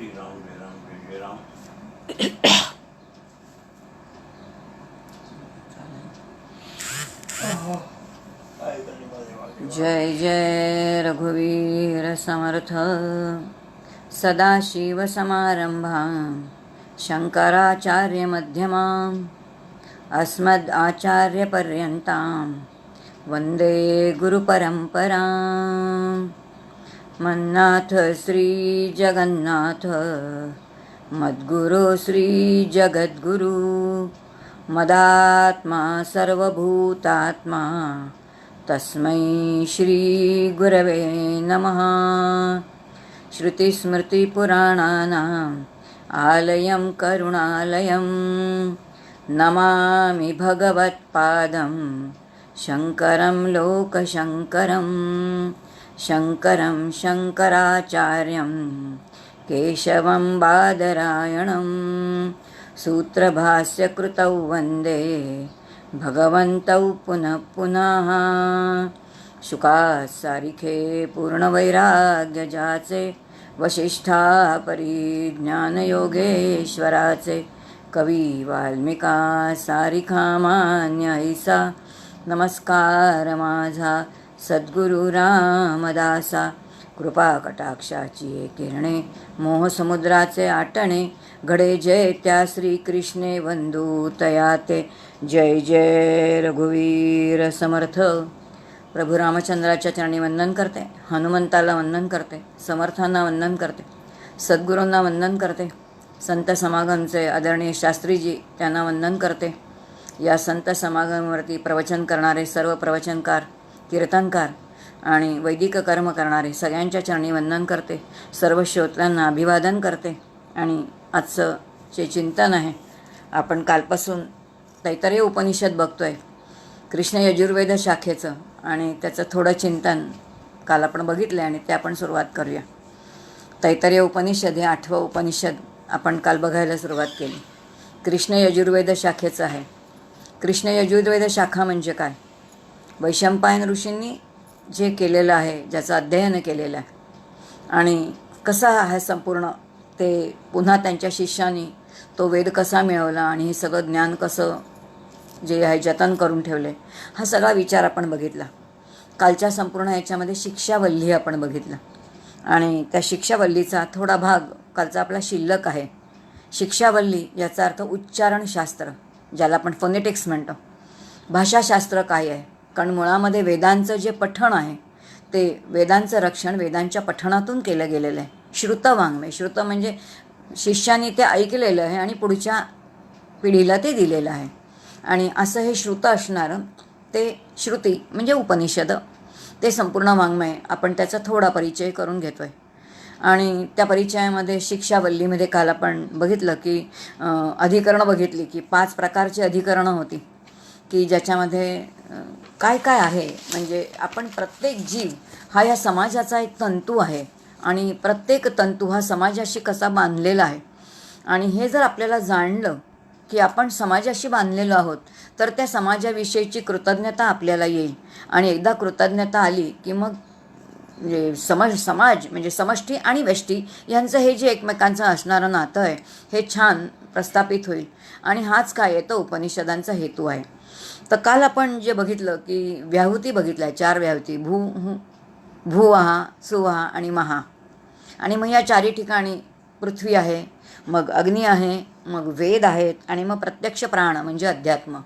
श्रीराम जय राम जय राम. जय जय रघुवीर समर्थ. सदाशिव समारंभां शंकराचार्य मध्यमाम् अस्मद् आचार्य पर्यन्तां वंदे गुरुपरंपरां. मन्नाथ श्री जगन्नाथ मद्गुरो श्री जगद्गुरु मदात्मा सर्वभूतात्मा तस्मै श्री गुरवे नमः. श्रुतिस्मृतिपुराणानाम् आलयं करुणालयं नमामि भगवत्पादं शङ्करं लोकशङ्करं. शङ्करं शङ्कराचार्यं केशवं बादरायणं सूत्रभाष्यकृतौ वन्दे भगवन्तौ पुनः पुनः. शुकात् सारिखे पूर्णवैराग्यजाचे वसिष्ठा परिज्ञानयोगेश्वराचे कवी वाल्मिका सारिखा मान्य ऐसा. नमस्कार माझा सद्गुरु रामदासा. कृपा कटाक्षाची किरणे मोहसमुद्राचे आटणे घडे जय त्या श्रीकृष्णे वंदू तया ते. जय जय रघुवीर समर्थ. प्रभू रामचंद्राच्या चरणी वंदन करते, हनुमंताला वंदन करते, समर्थांना वंदन करते, सद्गुरूंना वंदन करते, संत समागमचे आदरणीय शास्त्रीजी त्यांना वंदन करते. या संत समागमावरती प्रवचन करणारे सर्व प्रवचनकार, कीर्तनकार आणि वैदिक कर्म करणारे सगळ्यांच्या चरणी वंदन करते. सर्व श्रोत्यांना अभिवादन करते. आणि आजचं जे चिंतन आहे, आपण कालपासून तैत्तरीय उपनिषद बघतोय, कृष्ण यजुर्वेद शाखेचं, आणि त्याचं थोडं चिंतन काल आपण बघितलं आणि ते आपण सुरुवात करूया. तैत्तरीय उपनिषद हे 8वं उपनिषद आपण काल बघायला सुरुवात केली. कृष्ण यजुर्वेद शाखेचं आहे. कृष्ण यजुर्वेद शाखा म्हणजे काय? वैशंपायन ऋषींनी जे केलेलं आहे, ज्याचं अध्ययन केलेलं आहे आणि कसा आहे संपूर्ण ते पुन्हा त्यांच्या शिष्यांनी तो वेद कसा मिळवला आणि हे सगळं ज्ञान कसं जे आहे जतन करून ठेवले, हा सगळा विचार आपण बघितला. कालच्या संपूर्ण ह्याच्यामध्ये शिक्षावल्ली आपण बघितलं आणि त्या शिक्षावल्लीचा थोडा भाग कालचा आपला शिल्लक आहे. शिक्षावल्ली याचा अर्थ उच्चारणशास्त्र, ज्याला आपण फोनेटिक्स म्हणतो. भाषाशास्त्र काय आहे? कारण मुळामध्ये वेदांचं जे पठण आहे ते वेदांचं रक्षण वेदांच्या पठणातून केलं गेलेलं आहे. श्रुतवाङ्मय, श्रुत म्हणजे शिष्यांनी ते ऐकलेलं आहे आणि पुढच्या पिढीला ते दिलेलं आहे. आणि असं हे श्रुत असणारं ते श्रुती म्हणजे उपनिषद, ते संपूर्ण वाङ्मय. आपण त्याचा थोडा परिचय करून घेतो आहे. आणि त्या परिचयामध्ये शिक्षावल्लीमध्ये काल आपण बघितलं की अधिकरणं बघितली की 5 प्रकारची अधिकरणं होती की ज्याच्यामध्ये काय काय आहे. म्हणजे आपण प्रत्येक जीव हा या समाजाचा एक तंतू आहे आणि प्रत्येक तंतू हा समाजाशी कसा बांधलेला आहे. आणि हे जर आपल्याला जाणलं की आपण समाजाशी बांधलेलो आहोत तर त्या समाजाविषयीची कृतज्ञता आपल्याला येईल. आणि एकदा कृतज्ञता आली की मग म्हणजे समाज म्हणजे समष्टी आणि व्यष्टी यांचं हे जे एकमेकांचं असणारं नातं आहे हे छान प्रस्थापित होईल. आणि हाच काय आहे तो उपनिषदांचा हेतू आहे. तर काल आपण जे बघितलं की व्याहुती बघितल्या, 4 व्याहुती, भूवहा, सुवहा आणि महा. आणि मग या 4 ठिकाणी पृथ्वी आहे, मग अग्नी आहे, मग वेद आहेत आणि मग प्रत्यक्ष प्राण म्हणजे अध्यात्म.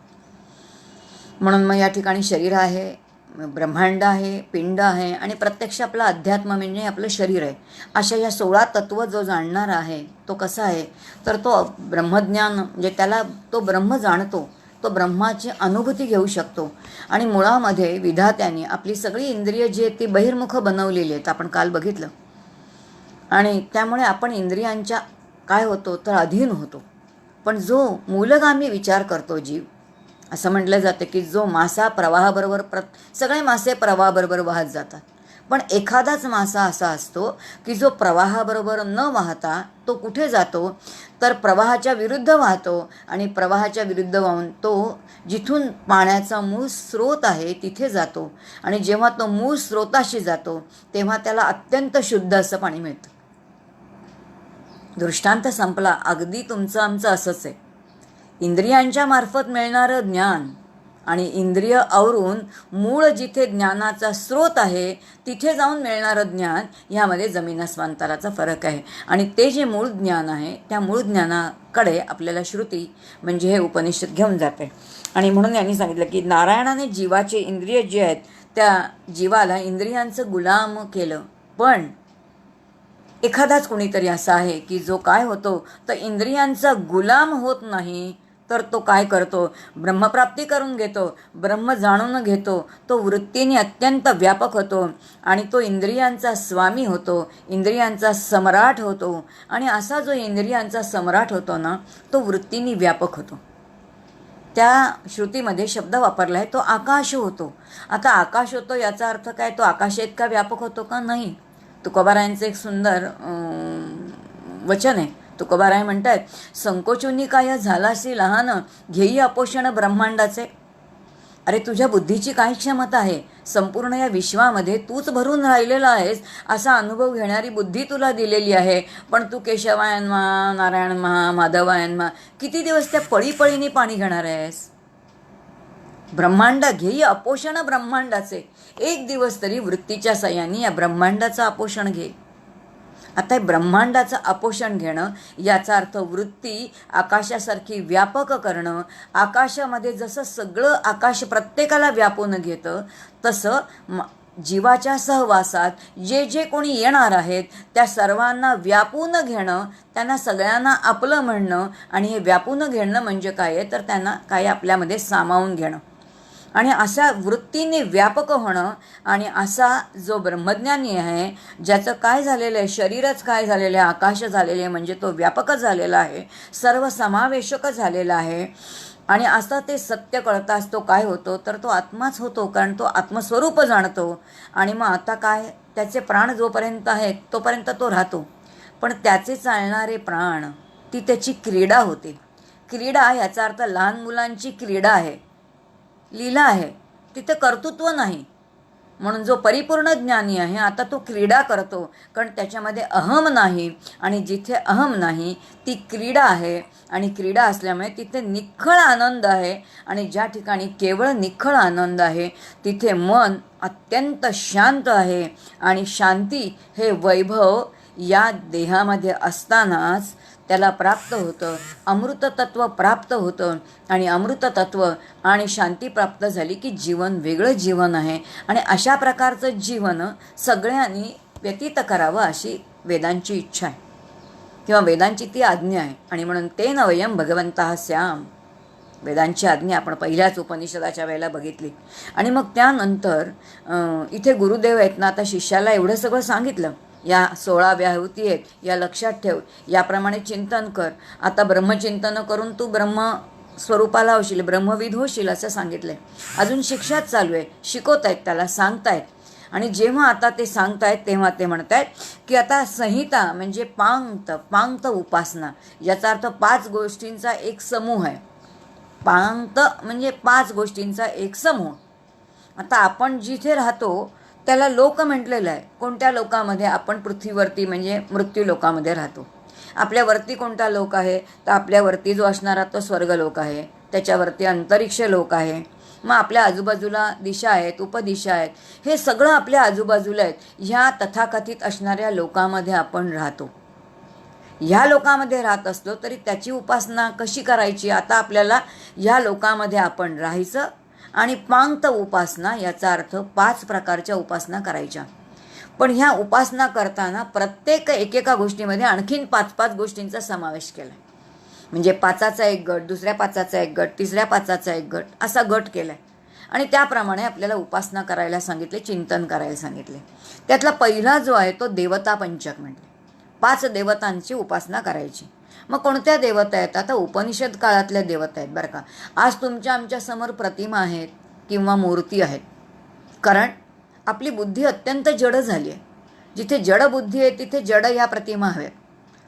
म्हणून मग या ठिकाणी शरीर आहे, ब्रह्मांड आहे, पिंड आहे आणि प्रत्यक्ष आपला अध्यात्म म्हणजे आपलं शरीर आहे. अशा या 16 तत्व जो जाणणार आहे तो कसा आहे तर तो ब्रह्मज्ञान म्हणजे त्याला तो ब्रह्म जाणतो, तो ब्रह्माची अनुभूती घेऊ शकतो. आणि मुळामध्ये विधात्याने आपली सगळी इंद्रिय जी आहेत ती बहिर्मुख बनवलेली आहेत, आपण काल बघितलं. आणि त्यामुळे आपण इंद्रियांच्या काय होतो तर अधीन होतो. पण जो मूलगामी विचार करतो जीव, असं म्हटलं जातं की जो मासा प्रवाहाबरोबर सगळे मासे प्रवाहाबरोबर वाहत जातात, पण एखादाच मासा असा असतो की जो प्रवाहाबरोबर न वाहता तो कुठे जातो तर प्रवाहाच्या विरुद्ध वाहतो. आणि प्रवाहाच्या विरुद्ध वाहून तो जिथून पाण्याचा मूळ स्रोत आहे तिथे जातो. आणि जेव्हा तो मूळ स्रोताशी जातो तेव्हा त्याला अत्यंत शुद्ध असं पाणी मिळतं. दृष्टांत संपला. अगदी तुमचं आमचं असंच आहे. इंद्रियांच्या मार्फत मिळणारं ज्ञान आणि इंद्रिय आवरून मूळ जिथे ज्ञानाचा स्रोत आहे तिथे जाऊन मिळणारं ज्ञान, ह्यामध्ये जमीन अस्मांतराचा फरक आहे. आणि ते जे मूळ ज्ञान आहे त्या मूळ ज्ञानाकडे आपल्याला श्रुती म्हणजे हे उपनिषद घेऊन जाते. आणि म्हणून यांनी सांगितलं की नारायणाने जीवाचे इंद्रिय जे आहेत त्या जीवाला इंद्रियांचं गुलाम केलं. पण एखादाच कोणीतरी असा आहे की जो काय होतो तर इंद्रियांचा गुलाम होत नाही, तर तो काय करतो, ब्रह्मप्राप्ती करून घेतो, ब्रह्म जाणून घेतो. तो वृत्तीने अत्यंत व्यापक होतो आणि तो इंद्रियांचा स्वामी होतो, इंद्रियांचा सम्राट होतो. आणि असा जो इंद्रियांचा सम्राट होतो ना, तो वृत्तीने व्यापक होतो. त्या श्रुतीमध्ये शब्द वापरला आहे तो आकाश होतो. आता आकाश होतो याचा अर्थ काय, तो आकाश इतका व्यापक होतो का? नाही. तुकोबारायांचं एक सुंदर वचन आहे. तुकोबाराय म्हणतात, संकोचुनी काय झालासी लहान, घेई अपोषण ब्रह्मांडाचे. अरे तुझ्या बुद्धीची काय क्षमता आहे, संपूर्ण या विश्वामध्ये तूच भरून राहिलेला आहेस असा अनुभव घेणारी बुद्धी तुला दिलेली आहे. पण तू केशवायन महा, नारायण महा, माधवायन महा, किती दिवस त्या पळीपळीने पाणी घेणार आहेस? ब्रह्मांड घेई अपोषण ब्रह्मांडाचे. एक दिवस तरी वृत्तीच्या सहाय्याने या ब्रह्मांडाचं अपोषण घे. आता ब्रह्मांडाचं अपोषण घेणं याचा अर्थ वृत्ती आकाशासारखी व्यापक करणं. आकाशामध्ये जसं सगळं आकाश प्रत्येकाला व्यापून घेतं तसं जीवाच्या सहवासात जे जे कोणी येणार आहेत त्या सर्वांना व्यापून घेणं, त्यांना सगळ्यांना आपलं म्हणणं. आणि हे व्यापून घेणं म्हणजे काय आहे तर त्यांना काय आपल्यामध्ये सामावून घेणं. आणि अशा वृत्तीने व्यापक होणं. आणि असा जो ब्रह्मज्ञानी आहे ज्याचं काय झालेलं आहे, शरीरच काय झालेलं आहे, आकाश झालेले आहे, म्हणजे तो व्यापकच झालेला आहे, सर्वसमावेशक झालेला आहे. आणि असं ते सत्य कळताच तो काय होतो तर तो आत्माच होतो, कारण तो आत्मस्वरूप जाणतो. आणि मग आता काय, त्याचे प्राण जोपर्यंत आहेत तोपर्यंत तो राहतो. पण त्याचे चालणारे प्राण, ती त्याची क्रीडा होते. क्रीडा याचा अर्थ लहान मुलांची क्रीडा आहे, लीला आहे, तिथे कर्तृत्व नाही. म्हणून जो परिपूर्ण ज्ञानी आहे आता तो क्रीडा करतो, कारण त्याच्यामध्ये अहम नाही. आणि जिथे अहम नाही ती क्रीडा आहे. आणि क्रीडा असल्यामुळे तिथे निखळ आनंद आहे. आणि ज्या ठिकाणी केवळ निखळ आनंद आहे तिथे मन अत्यंत शांत आहे. आणि शांती हे वैभव या देहामध्ये असतानाच त्याला प्राप्त होतं, अमृततत्व प्राप्त होतं. आणि अमृततत्व आणि शांती प्राप्त झाली की जीवन वेगळं जीवन आहे. आणि अशा प्रकारचं जीवन सगळ्यांनी व्यतीत करावं अशी वेदांची इच्छा आहे किंवा वेदांची ती आज्ञा आहे. आणि म्हणून तेन वयम भगवंतः स्याम, वेदांची आज्ञा आपण पहिल्याच उपनिषदाच्या वेळेला बघितली. आणि मग त्यानंतर इथे गुरुदेव आहेत ना, आता शिष्याला एवढं सगळं सांगितलं, या 16 व्याहूती आहेत, या लक्षात ठेव, याप्रमाणे चिंतन कर. आता ब्रह्मचिंतन करून तू ब्रह्म स्वरूपाला होशील, ब्रह्मविद होशील असं सांगितलंय. अजून शिक्षाच चालू आहे, शिकवतायत त्याला, सांगतायत. आणि जेव्हा आता ते सांगतायत तेव्हा ते म्हणतायत की आता संहिता म्हणजे पांक्त उपासना, याचा अर्थ 5 गोष्टींचा एक समूह आहे. पांक्त म्हणजे 5 गोष्टींचा एक समूह. आता आपण जिथे राहतो त्याला लोक म्हटलेलं आहे. कोणत्या लोकामध्ये? आपण पृथ्वीवरती म्हणजे मृत्यू लोकामध्ये राहतो. आपल्यावरती कोणता लोक आहे तर आपल्यावरती जो असणारा तो स्वर्गलोक आहे, त्याच्यावरती अंतरिक्ष लोक आहे. मग आपल्या आजूबाजूला दिशा आहेत, उपदिशा आहेत, हे सगळं आपल्या आजूबाजूला आहेत. ह्या तथाकथित असणाऱ्या लोकामध्ये आपण राहतो. ह्या लोकामध्ये राहत असलो तरी त्याची उपासना कशी करायची, आता आपल्याला ह्या लोकामध्ये आपण राहायचं. आणि पांक्त उपासना याचा अर्थ 5 प्रकारच्या उपासना करायच्या. पण ह्या उपासना करताना प्रत्येक एकेका गोष्टीमध्ये आणखीन 5-5 गोष्टींचा समावेश केला आहे. म्हणजे 5चा एक गट, दुसऱ्या 5चा एक गट, तिसऱ्या 5चा एक गट, असा गट केला आहे. आणि त्याप्रमाणे आपल्याला उपासना करायला सांगितले, चिंतन करायला सांगितले. त्यातला पहिला जो आहे तो देवता पंचक म्हटले. 5 देवतांची उपासना करायची. मग कोणत्या देवता आहेत? आता उपनिषद काळातल्या देवता आहेत बरं का. आज तुमच्या आमच्या समोर प्रतिमा आहेत किंवा मूर्ती आहेत, कारण आपली बुद्धी अत्यंत जड झाली आहे. जिथे जड बुद्धी आहे तिथे जड ह्या प्रतिमा हव्यात.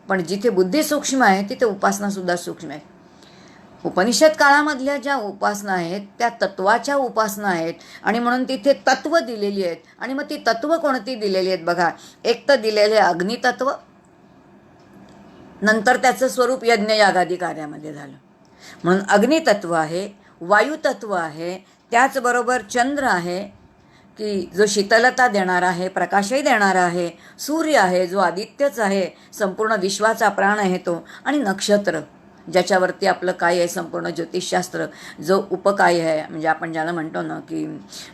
पण जिथे बुद्धी सूक्ष्म आहे तिथे उपासनासुद्धा सूक्ष्म आहे. उपनिषद काळामधल्या ज्या उपासना आहेत त्या तत्वाच्या उपासना आहेत. आणि म्हणून तिथे तत्व दिलेली आहेत. आणि मग ती तत्व कोणती दिलेली आहेत बघा. एक तर दिलेले अग्नितत्व, नंतर त्याचं स्वरूप यज्ञयागादी कार्यामध्ये झालं. म्हणून अग्नितत्व आहे, वायुतत्व आहे, त्याचबरोबर चंद्र आहे की जो शीतलता देणारा आहे, प्रकाशही देणारा आहे, सूर्य आहे जो आदित्यच आहे, संपूर्ण विश्वाचा प्राण आहे तो, आणि नक्षत्र ज्याच्यावरती आपलं काय आहे संपूर्ण ज्योतिषशास्त्र जो उपकाय आहे, म्हणजे आपण ज्याला म्हणतो ना की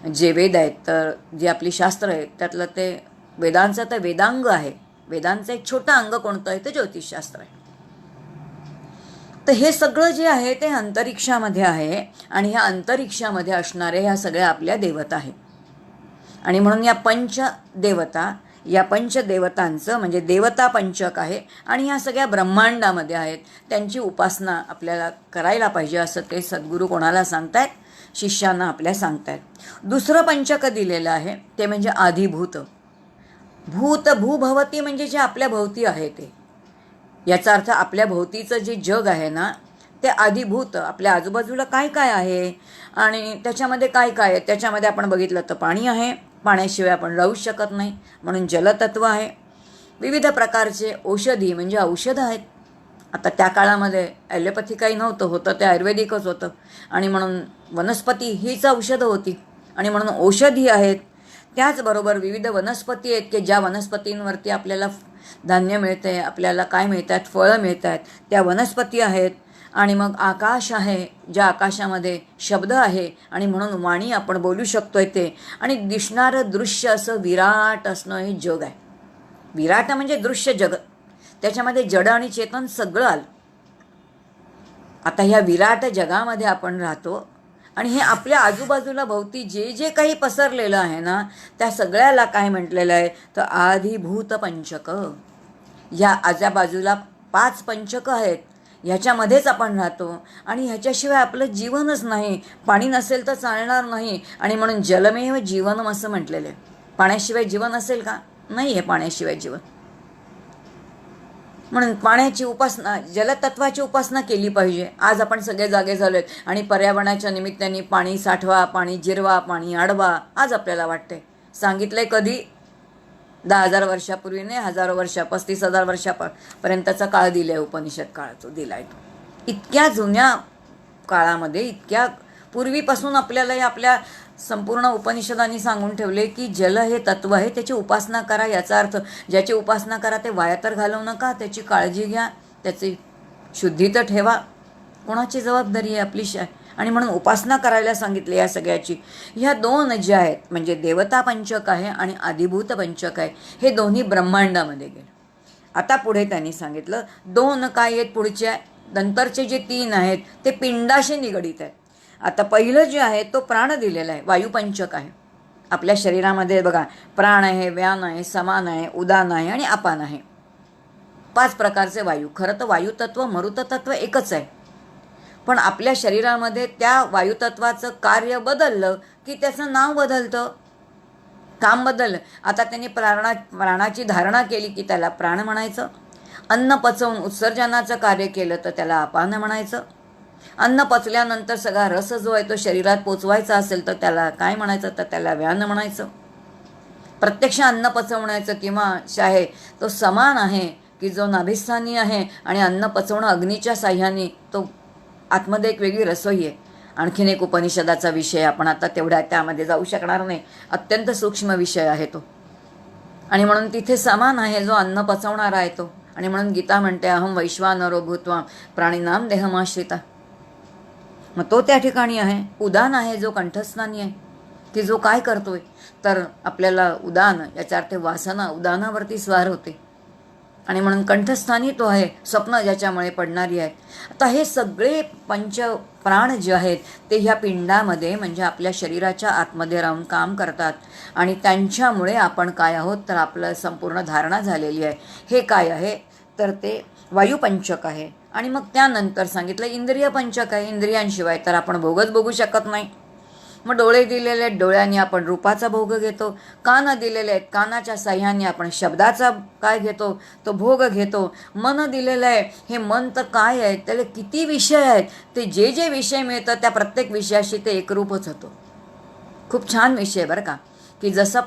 जे वेद आहेत, तर जे आपली शास्त्र आहेत त्यातलं ते वेदांचं तर वेदांग आहे. वेदांचं एक छोटं अंग कोणतं आहे, ते ज्योतिषशास्त्र आहे. तर हे सगळं जे आहे ते अंतरिक्षामध्ये आहे, आणि ह्या अंतरिक्षामध्ये असणारे ह्या सगळ्या आपल्या देवता आहेत. आणि म्हणून या पंचदेवता, या पंचदेवतांचं म्हणजे देवता पंचक आहे, आणि ह्या सगळ्या ब्रह्मांडामध्ये आहेत. त्यांची उपासना आपल्याला करायला पाहिजे असं ते सद्गुरू कोणाला सांगतायत, शिष्यांना आपल्या सांगतायत. दुसरं पंचक दिलेलं आहे ते म्हणजे आधिभूत. भूत भूभवती म्हणजे जे आपल्या भोवती आहे ते, याचा अर्थ आपल्या भोवतीचं जे जग आहे ना ते आधिभूत, आपल्या आजूबाजूला काय काय आहे आणि त्याच्यामध्ये काय काय आहे. त्याच्यामध्ये आपण बघितलं तर पाणी आहे, पाण्याशिवाय आपण राहूच शकत नाही, म्हणून जलतत्व आहे. विविध प्रकारचे औषधी म्हणजे औषधं आहेत. आता त्या काळामध्ये ॲलोपॅथी काही नव्हतं, होतं ते आयुर्वेदिकच होतं, आणि म्हणून वनस्पती हीच औषधं होती, आणि म्हणून औषधी आहेत. त्याचबरोबर विविध वनस्पती आहेत की ज्या वनस्पतींवरती आपल्याला धान्य मिळते, आपल्याला काय मिळतात, फळं मिळतात, त्या वनस्पती आहेत. आणि मग आकाश आहे, ज्या आकाशामध्ये शब्द आहे आणि म्हणून वाणी आपण बोलू शकतोय ते, आणि दिसणारं दृश्य असं विराट असणं हे जग आहे. विराट म्हणजे दृश्य जगत, त्याच्यामध्ये जड आणि चेतन सगळं आलं. आता ह्या विराट जगामध्ये आपण राहतो, आणि हे आपल्या आजूबाजूला भोवती जे जे काही पसरलेलं आहे ना त्या सगळ्याला काय म्हटलेलं आहे तर आधिभूत पंचक. ह्या आजूबाजूला 5 पंचक आहेत, ह्याच्यामध्येच आपण राहतो, आणि ह्याच्याशिवाय आपलं जीवनच नाही. पाणी नसेल तर चालणार नाही, आणि म्हणून जलमेव जीवनम असं म्हटलेलं आहे. पाण्याशिवाय जीवन असेल का? नाही आहे पाण्याशिवाय जीवन. म्हणून पाण्याची उपासना, जलतत्वाची उपासना केली पाहिजे. आज आपण सगळे जागे झालो आहेत, आणि पर्यावरणाच्या निमित्ताने पाणी साठवा, पाणी जिरवा, पाणी अडवा आज आपल्याला वाटते. सांगितलंय कधी? 10,000 वर्षापूर्वी नाही, हजारो वर्ष, 35,000 वर्षापर्यंतचा काळ दिलाय, उपनिषद काळ तो दिलाय. तो इतक्या जुन्या काळामध्ये, इतक्या पूर्वीपासून आपल्याला आपल्या संपूर्ण उपनिषदांनी सांगून ठेवले की जल हे तत्व आहे, त्याची उपासना करा. याचा अर्थ ज्याची उपासना करा ते वाया तर घालवू नका, त्याची काळजी घ्या, त्याची शुद्धी तर ठेवा. कोणाची जबाबदारी आहे? आपली आणि म्हणून उपासना करायला सांगितले या सगळ्याची. ह्या 2 जे आहेत म्हणजे देवता पंचक आहे आणि आधिभूत पंचक आहे, हे दोन्ही ब्रह्मांडामध्ये गेले. आता पुढे त्यांनी सांगितलं 2 काय आहेत पुढच्या, नंतरचे जे 3 आहेत ते पिंडाशी निगडीत आहेत. आता पहिलं जे आहे तो प्राण दिलेला आहे, वायुपंचक आहे. आपल्या शरीरामध्ये बघा प्राण आहे, व्यान आहे, समान आहे, उदान आहे आणि अपान आहे. 5 प्रकारचे वायू. खरं तर वायुतत्व मरुतत्व एकच आहे, पण आपल्या शरीरामध्ये त्या वायुतत्वाचं कार्य बदललं की त्याचं नाव बदलतं, काम बदललं. आता त्यांनी प्राणाची धारणा केली की त्याला प्राण म्हणायचं. अन्न पचवून उत्सर्जनाचं कार्य केलं तर त्याला अपान म्हणायचं. अन्न पचल्यानंतर सगळा रस जो आहे तो शरीरात पोचवायचा असेल तर त्याला काय म्हणायचं तर त्याला व्यान म्हणायचं. प्रत्यक्ष अन्न पचवण्याचं किंवा आहे तो समान आहे की जो नाभिस्थानी आहे, आणि अन्न पचवणं अग्नीच्या साह्याने, तो आतमध्ये एक वेगळी रसोई आहे. आणखीन एक उपनिषदाचा विषय, आपण आता तेवढ्या त्यामध्ये जाऊ शकणार नाही, अत्यंत सूक्ष्म विषय आहे तो. आणि म्हणून तिथे समान आहे जो अन्न पचवणारा आहे तो. आणि म्हणून गीता म्हणते अहम वैश्वानरो भूत्वा प्राणीनाम देहमाश्रिता. मग तो त्या ठिकाणी आहे. उदान आहे जो कंठस्थानी आहे, की जो काय करतोय तर आपल्याला उदान, याचा अर्थ वासना उदानावरती स्वार होते, आणि म्हणून कंठस्थानी तो आहे. स्वप्न ज्याच्यामुळे पडणारी आहेत. आता हे सगळे पंच प्राण जे आहेत ते ह्या पिंडामध्ये म्हणजे आपल्या शरीराच्या आतमध्ये राहून काम करतात, आणि त्यांच्यामुळे आपण काय आहोत तर आपलं संपूर्ण धारणा झालेली आहे. हे काय आहे तर ते वायुपंचक आहे. आणि मग त्यानंतर सांगितलं इंद्रिय पंचक आहे. इंद्रियांशिवाय तर आपण भोगच बघू शकत नाही. मग डोळे दिलेले आहेत, डोळ्यांनी आपण रूपाचा भोग घेतो. कान दिलेले आहेत, कानाच्या साह्याने आपण शब्दाचा काय घेतो तो भोग घेतो. मन दिलेलं आहे, हे मन तर काय आहे, त्याला किती विषय आहेत, ते जे जे विषय मिळतात त्या प्रत्येक विषयाशी ते एकरूपच होतो. खूप छान विषय बरं का. की जसं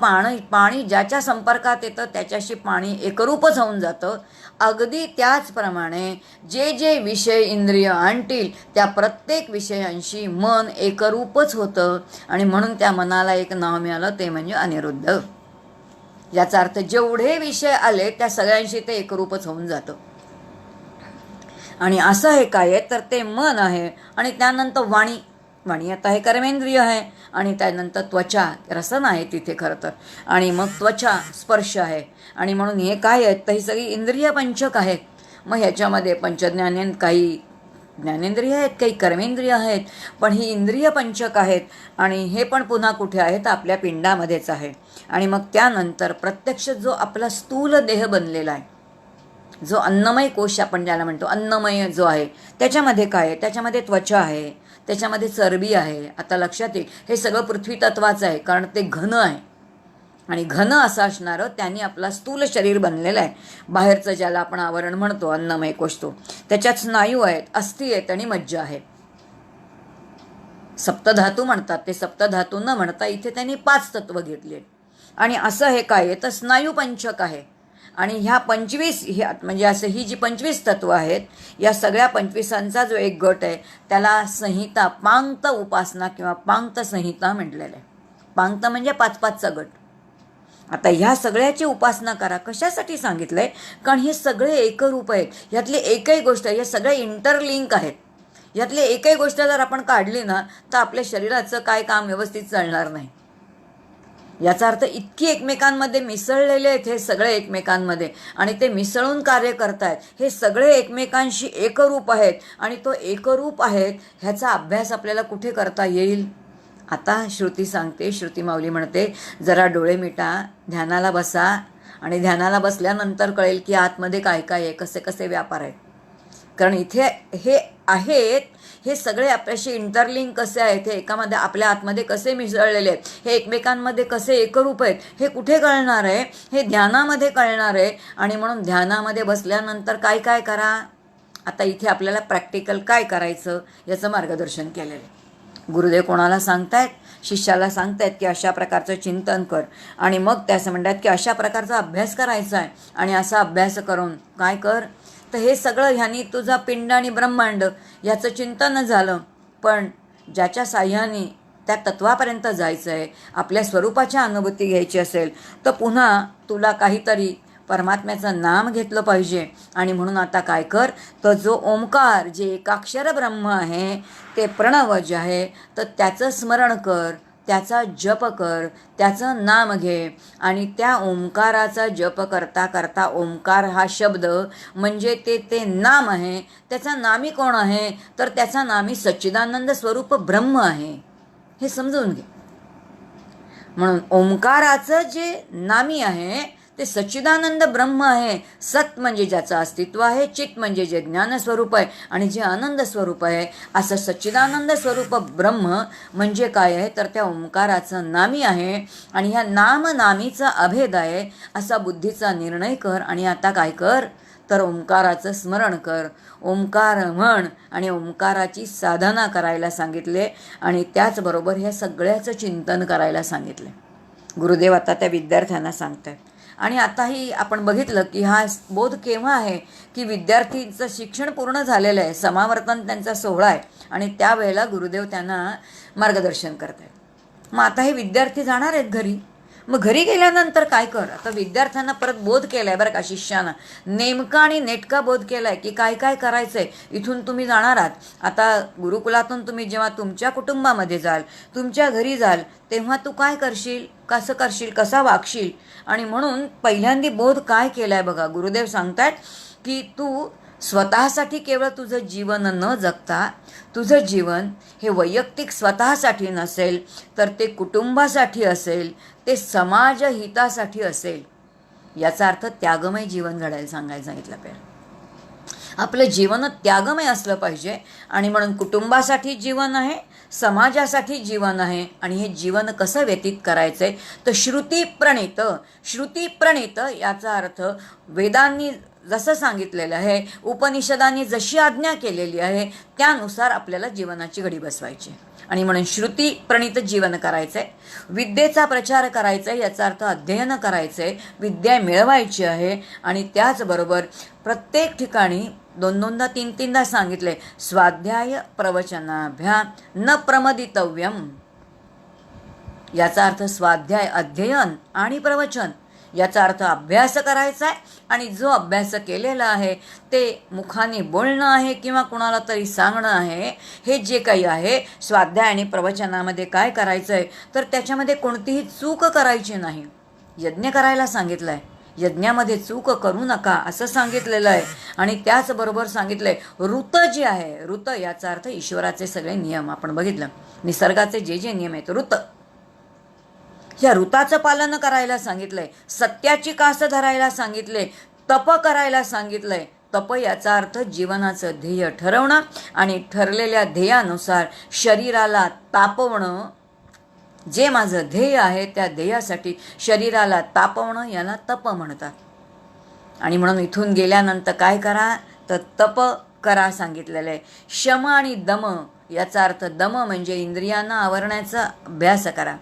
पाणी ज्याच्या संपर्कात येतं त्याच्याशी पाणी एकरूपच होऊन जातं, अगदी त्याचप्रमाणे जे जे विषय इंद्रिय आणतील त्या प्रत्येक विषयांशी मन एकरूपच होतं. आणि म्हणून त्या मनाला एक नाव मिळालं, ते म्हणजे अनिरुद्ध. याचा अर्थ जेवढे विषय आले त्या सगळ्यांशी ते एकरूपच होऊन जातं. आणि असं हे काय आहे तर ते मन आहे. आणि त्यानंतर वाणी आता हे कर्मेंद्रिय आहे. आणि त्यानंतर त्वचा रसन आहे तिथे खरं तर. आणि मग त्वचा स्पर्श आहे. आणि म्हणून हे काय आहेत तर ही सगळी इंद्रिय पंचक आहेत. मग ह्याच्यामध्ये पंचज्ञानेन काही ज्ञानेंद्रिय आहेत, काही कर्मेंद्रिय आहेत, पण ही इंद्रिय पंचक आहेत. आणि हे पण पुन्हा कुठे आहेत, आपल्या पिंडामध्येच आहे. आणि मग त्यानंतर प्रत्यक्ष जो आपला स्थूल देह बनलेला आहे, जो अन्नमय कोश आपण ज्याला म्हणतो, अन्नमय जो आहे, त्याच्यामध्ये काय आहे, त्याच्यामध्ये त्वचा आहे, त्याच्यामध्ये चरबी आहे. आता लक्षात येईल हे सगळं पृथ्वी तत्वाचं आहे, कारण ते घन आहे. आणि घन असं असणारं त्यांनी आपला स्थूल शरीर बनलेलं आहे. बाहेरचं ज्याला आपण आवरण म्हणतो अन्नमय कोश, तो त्याच्यात स्नायू आहेत, अस्थी आहेत आणि मज्जा आहे. सप्तधातू म्हणतात, ते सप्तधातू न म्हणता इथे त्यांनी 5 तत्व घेतले. आणि असं हे काय आहे तर स्नायू पंचक आहे. आणि ह्या 25 म्हणजे असं ही जी 25 तत्व आहेत, या सगळ्या 25ांचा जो एक गट आहे त्याला संहिता, पांक्त उपासना किंवा पांक्त संहिता म्हटलेलं आहे. पांक्त म्हणजे 5-5चा गट. आता ह्या सगळ्याची उपासना करा. कशासाठी सांगितलंय, कारण हे सगळे एकरूप आहेत. यातली एकही गोष्ट, हे सगळे इंटरलिंक आहेत. यातली एकही गोष्ट जर आपण काढली ना तर आपल्या शरीराचं काय काम व्यवस्थित चालणार नाही. याचा अर्थ इतकी एकमेकांमध्ये मिसळलेले आहेत हे सगळे एकमेकांमध्ये, आणि ते मिसळून कार्य करतायत. हे सगळे एकमेकांशी एकरूप आहेत. आणि तो एकरूप आहेत ह्याचा अभ्यास आपल्याला कुठे करता येईल. आता श्रुती सांगते, श्रुती माऊली म्हणते, जरा डोळे मिटा, ध्यानाला बसा. आणि ध्यानाला बसल्यानंतर कळेल की आतमध्ये काय काय आहे, कसे कसे व्यापार आहेत. कारण इथे हे आहेत, हे सगळे आपल्याशी इंटरलिंक कसे आहेत, हे एकामध्ये आपल्या आतमध्ये कसे मिसळलेले आहेत, हे एकमेकांमध्ये कसे एकरूप आहेत, हे कुठे कळणार आहे, हे ध्यानामध्ये कळणार आहे. आणि म्हणून ध्यानामध्ये बसल्यानंतर काय काय करा. आता इथे आपल्याला प्रॅक्टिकल काय करायचं याचं मार्गदर्शन केलेलं आहे. गुरुदेव कोणाला सांगतायत, शिष्याला सांगतायत की अशा प्रकारचं चिंतन कर. आणि मग ते असं म्हणतात की अशा प्रकारचा अभ्यास करायचा आहे. आणि असा अभ्यास करून काय कर तर हे सगळं ह्यानी तुझा पिंड आणि ब्रह्मांड याचं चिंतन झालं. पण ज्याच्या साह्याने त्या तत्वापर्यंत जायचं आहे, आपल्या स्वरूपाच्या अनुभूती घ्यायची असेल तर पुन्हा तुला काहीतरी परमात्म्याचं नाम घेतलं पाहिजे. आणि म्हणून आता काय कर तर जो ओंकार, जे एकाक्षर ब्रह्म आहे, ते प्रणव जे आहे तर त्याचं स्मरण कर, त्याचा जप कर, त्याचं नाम घे. आणि त्या ओंकाराचा जप करता करता, ओंकार हा शब्द म्हणजे ते नाम आहे. त्याचा नामी कोण आहे तर त्याचा नामी सच्चिदानंद स्वरूप ब्रह्म आहे, हे समजून घे. म्हणून ओंकाराचं जे नामी आहे ते सच्चिदानंद ब्रह्म आहे. सत म्हणजे ज्याचं अस्तित्व आहे, चित म्हणजे जे ज्ञान स्वरूप आहे, आणि जे आनंद स्वरूप आहे. असं सच्चिदानंद स्वरूप ब्रह्म म्हणजे काय आहे तर त्या ओंकाराचं नामी आहे. आणि ह्या नामीचा अभेद आहे असा बुद्धीचा निर्णय कर. आणि आता काय कर तर ओंकाराचं स्मरण कर, ओंकार म्हण, आणि ओंकाराची साधना करायला सांगितले. आणि त्याचबरोबर ह्या सगळ्याचं चिंतन करायला सांगितले. गुरुदेव आता त्या विद्यार्थ्यांना सांगतात. आणि आताही आपण बघितलं की हा बोध केव्हा आहे की विद्यार्थींचं शिक्षण पूर्ण झालेलं आहे, समावर्तन त्यांचा सोहळा आहे. आणि त्यावेळेला गुरुदेव त्यांना मार्गदर्शन करत आहेत. मग आता हे विद्यार्थी जाणार आहेत घरी. मग घरी गेल्यानंतर काय कर, आता विद्यार्थ्यांना परत बोध केला आहे बरं का, शिष्यानं नेमका आणि नेटका बोध केला आहे की काय काय करायचं आहे. इथून तुम्ही जाणार आहात, आता गुरुकुलातून तुम्ही जेव्हा तुमच्या कुटुंबामध्ये जाल, तुमच्या घरी जाल, तेव्हा तू काय करशील, कसं करशील, कसा वागशील. आणि म्हणून पहिल्यांदा बोध काय केला आहे बघा. गुरुदेव सांगतात की तू स्वतःसाठी केवळ तुझं जीवन न जगता, तुझं जीवन हे वैयक्तिक स्वतःसाठी नसेल तर ते कुटुंबासाठी असेल, ते समाज हितासाठी असेल. याचा अर्थ त्यागमय जीवन घडायला सांगितलं पाहिजे. आपलं जीवन त्यागमय असलं पाहिजे. आणि म्हणून कुटुंबासाठी जीवन आहे, समाजासाठी जीवन आहे. आणि हे जीवन कसं व्यतीत करायचं आहे तर श्रुती प्रणित याचा अर्थ वेदांनी जसं सांगितलेलं आहे, उपनिषदांनी जशी आज्ञा केलेली आहे त्यानुसार आपल्याला जीवनाची घडी बसवायची आणि म्हणून श्रुती प्रणित जीवन करायचं आहे, विद्येचा प्रचार करायचा आहे, याचा अर्थ अध्ययन करायचं आहे, विद्या मिळवायची आहे. आणि त्याचबरोबर प्रत्येक ठिकाणी 2-2दा 3-3दा सांगितले, स्वाध्याय प्रवचनाभ्याम न प्रमदितव्यम. याचा अर्थ स्वाध्याय अध्ययन आणि प्रवचन, याचा अर्थ अभ्यास करायचा आहे. आणि जो अभ्यास केलेला आहे ते मुखाने बोलणं आहे किंवा कुणाला तरी सांगणं आहे, हे जे काही आहे स्वाध्याय आणि प्रवचनामध्ये काय करायचं आहे तर त्याच्यामध्ये कोणतीही चूक करायची नाही. यज्ञ करायला सांगितलं आहे, यज्ञामध्ये चूक करू नका असं सांगितलेलं आहे. आणि त्याचबरोबर सांगितलं आहे ऋत जे आहे, ऋत याचा अर्थ ईश्वराचे सगळे नियम. आपण बघितलं निसर्गाचे जे जे नियम आहेत ऋत, ह्या ऋताचं पालन करायला सांगितलंय, सत्याची कास धरायला सांगितले, तप करायला सांगितलंय. तप याचा अर्थ जीवनाचं ध्येय ठरवणं आणि ठरलेल्या ध्येयानुसार शरीराला तापवणं. जे माझं ध्येय आहे त्या ध्येयासाठी शरीराला तापवणं याला तप म्हणतात. आणि म्हणून इथून गेल्यानंतर काय करा तर तप करा सांगितलेलं आहे. शम आणि दम याचा अर्थ दम म्हणजे इंद्रियांना आवरण्याचा अभ्यास करा,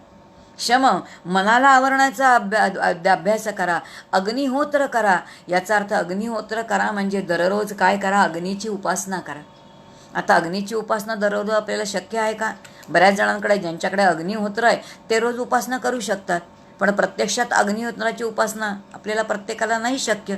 शम मनाला आवरण्याचा अभ्यास करा. अग्निहोत्र करा, याचा अर्थ अग्निहोत्र करा म्हणजे दररोज काय करा, अग्नीची उपासना करा. आता अग्नीची उपासना दररोज आपल्याला शक्य आहे का? बऱ्याच जणांकडे ज्यांच्याकडे अग्निहोत्र आहे ते रोज उपासना करू शकतात, पण प्रत्यक्षात अग्निहोत्राची उपासना आपल्याला प्रत्येकाला नाही शक्य.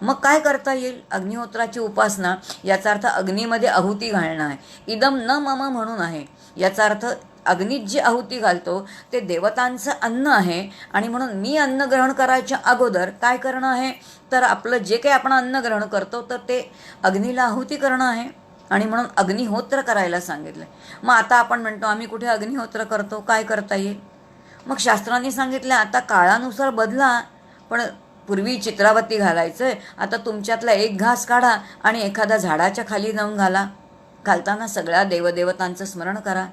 मग काय करता येईल? अग्निहोत्राची उपासना याचा अर्थ अग्नीमध्ये आहुती घालणं आहे. इदम न मम म्हणून आहे, याचा अर्थ अग्नीत जी आहुती घालतो ते देवतांचं अन्न आहे. आणि म्हणून मी अन्न ग्रहण करायच्या अगोदर काय करणं आहे तर आपलं जे काही आपण अन्न ग्रहण करतो तर ते अग्नीला आहुती करणं आहे. आणि म्हणून अग्निहोत्र करायला सांगितलं. मग आता आपण म्हणतो आम्ही कुठे अग्निहोत्र करतो, काय करता येईल? मग शास्त्रांनी सांगितलं आता काळानुसार बदला, पण पूर्वी चित्रावती घालायचं, आता तुमच्यातला एक घास काढा आणि एखाद्या झाडाच्या खाली जाऊन घाला. घालताना सगळ्या देवदेवतांचं स्मरण करा,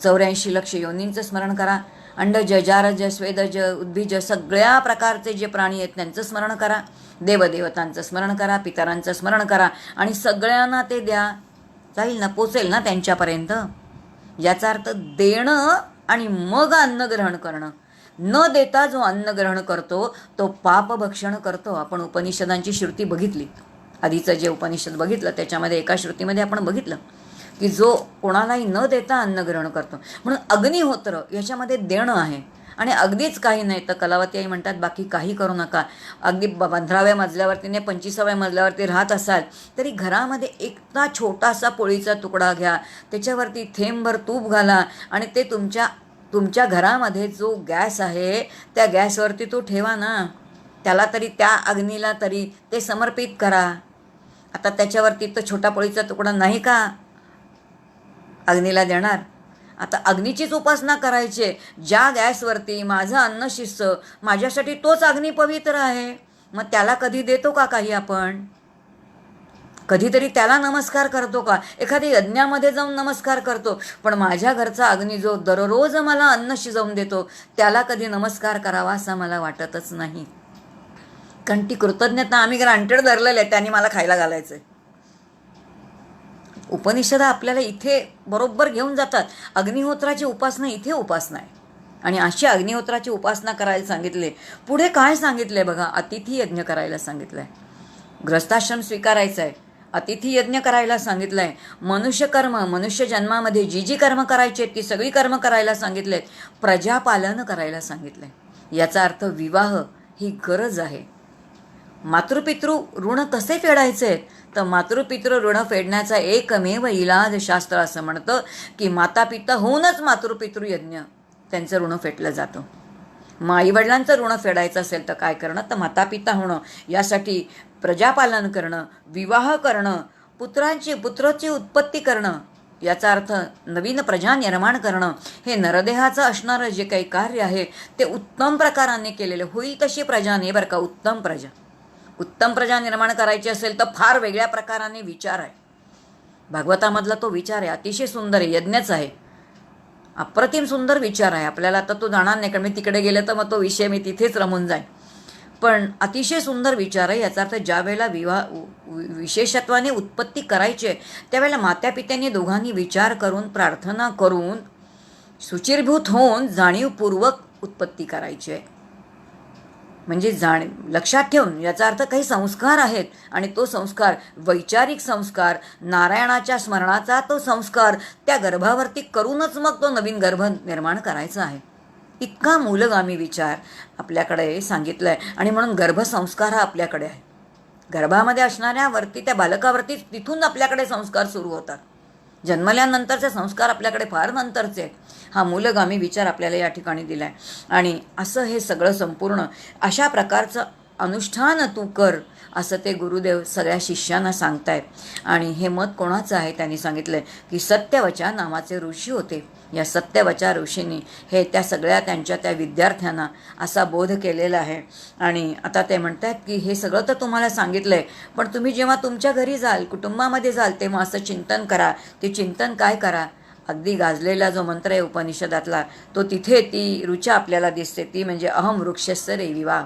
84 लक्ष योनींचं स्मरण करा, अंडज जारज स्वेदज उद्भिज सगळ्या प्रकारचे जे प्राणी आहेत त्यांचं स्मरण करा, देवदेवतांचं स्मरण करा, पितरांचं स्मरण करा आणि सगळ्यांना ते द्या. जाईल ना, पोचेल ना त्यांच्यापर्यंत. याचा अर्थ देणं आणि मग अन्न ग्रहण करणं. न देता जो अन्न ग्रहण करतो तो पापभक्षण करतो. आपण उपनिषदांची श्रुती बघितली, आधीचं जे उपनिषद बघितलं त्याच्यामध्ये एका श्रुतीमध्ये आपण बघितलं की जो कोणालाही न देता अन्न ग्रहण करतो. म्हणून अग्निहोत्र याच्यामध्ये देणं आहे. आणि अगदीच काही नाही तर कलावती आई म्हणतात बाकी काही करू नका. अगदी 15व्या मजल्यावरती ने 25व्या मजल्यावरती राहत असाल तरी घरामध्ये एकदा छोटासा पोळीचा तुकडा घ्या, त्याच्यावरती थेंबभर तूप घाला आणि ते तुमच्या घरामध्ये जो गॅस आहे त्या गॅसवरती तो ठेवा ना, त्याला तरी त्या अग्नीला तरी ते समर्पित करा. आता त्याच्यावरती तर छोटा पोळीचा तुकडा नाही का अग्नीला देणार? आता अग्नीचीच उपासना करायची. ज्या गॅसवरती माझं अन्न शिजतं माझ्यासाठी तोच अग्नी पवित्र आहे, मग त्याला कधी देतो का काही आपण? कधीतरी त्याला नमस्कार करतो का? एखाद्या यज्ञामध्ये जाऊन नमस्कार करतो, पण माझ्या घरचा अग्नी जो दररोज मला अन्न शिजवून देतो त्याला कधी नमस्कार करावा असं मला वाटतच नाही. कारण ती कृतज्ञता आम्ही ग्रांटेड धरलेलं आहे, त्यांनी मला खायला घालायचं आहे. उपनिषदा आपल्याला इथे बरोबर घेऊन जातात. अग्निहोत्राची उपासना इथे उपासना आहे आणि अशी अग्निहोत्राची उपासना करायला सांगितले. पुढे काय सांगितलंय बघा, अतिथी यज्ञ करायला सांगितलंय, गृहस्थाश्रम स्वीकारायचा आहे, अतिथी यज्ञ करायला सांगितलंय, मनुष्य कर्म मनुष्य जन्मामध्ये जी जी कर्म करायची ती सगळी कर्म करायला सांगितलेत, प्रजापालन करायला सांगितलंय. याचा अर्थ विवाह ही गरज आहे. मातृपितृ ऋण कसे फेडायचे आहेत तर मातृपितृ ऋण फेडण्याचा एकमेव इलाज शास्त्र असं म्हणतं की मातापिता होऊनच मातृपितृ यज्ञ त्यांचं ऋण फेडलं जातं. मग आईवडिलांचं ऋण फेडायचं असेल तर काय करणं तर मातापिता होणं, यासाठी प्रजापालन करणं, विवाह करणं, पुत्राची उत्पत्ती करणं, याचा अर्थ नवीन प्रजा निर्माण करणं, हे नरदेहाचं असणारं जे काही कार्य आहे ते उत्तम प्रकाराने केलेलं. होईल तशी प्रजा नाही बरं का, उत्तम प्रजा निर्माण करायची असेल तर फार वेगळ्या प्रकाराने विचार आहे. भागवतामधला तो विचार आहे, अतिशय सुंदर आहे, यज्ञच आहे, अप्रतिम सुंदर विचार आहे. आपल्याला आता तो जाणार नाही कारण मी तिकडे गेले तर मग तो विषय मी तिथेच रमून जाईन. पण अतिशय सुंदर विचार आहे. याचा अर्थ ज्या वेळेला विशेषत्वाने उत्पत्ती करायची आहे त्यावेळेला मात्यापित्यांनी दोघांनी विचार करून प्रार्थना करून शुचिर्भूत होऊन जाणीवपूर्वक उत्पत्ती करायची आहे. म्हणजे लक्षात ठेवून, याचा अर्थ काही संस्कार आहेत आणि तो संस्कार वैचारिक संस्कार, नारायणाच्या स्मरणाचा तो संस्कार त्या गर्भावरती करूनच मग तो नवीन गर्भ निर्माण करायचा आहे. इतका मूलगामी विचार आपल्याकडे सांगितला आहे. आणि म्हणून गर्भसंस्कार हा आपल्याकडे आहे. गर्भामध्ये असणाऱ्यावरती, त्या बालकावरती तिथून आपल्याकडे संस्कार सुरू होतात. जन्मल्यानंतरचे संस्कार आपल्याकडे फार नंतरचे आहेत. हा मूलगामी विचार आपल्याला या ठिकाणी दिला आहे. आणि असं हे सगळं संपूर्ण अशा प्रकारचं अनुष्ठान तू कर, असं ते गुरुदेव सगळ्या शिष्यांना सांगतायत. आणि हे मत कोणाचं आहे? त्यांनी सांगितलं की सत्यवचा नावाचे ऋषी होते. या सत्यवचा ऋषींनी हे त्या सगळ्या त्यांच्या त्या विद्यार्थ्यांना असा बोध केलेला आहे. आणि आता ते म्हणतात की हे सगळं तर तुम्हाला सांगितलं आहे, पण तुम्ही जेव्हा तुमच्या घरी जाल, कुटुंबामध्ये जाल, तेव्हा असं चिंतन करा. ते चिंतन काय करा? अगदी गाजलेला जो मंत्र आहे उपनिषदातला, तो तिथे ती ऋचा आपल्याला दिसते. ती म्हणजे अहम वृक्षस्य रेविवा.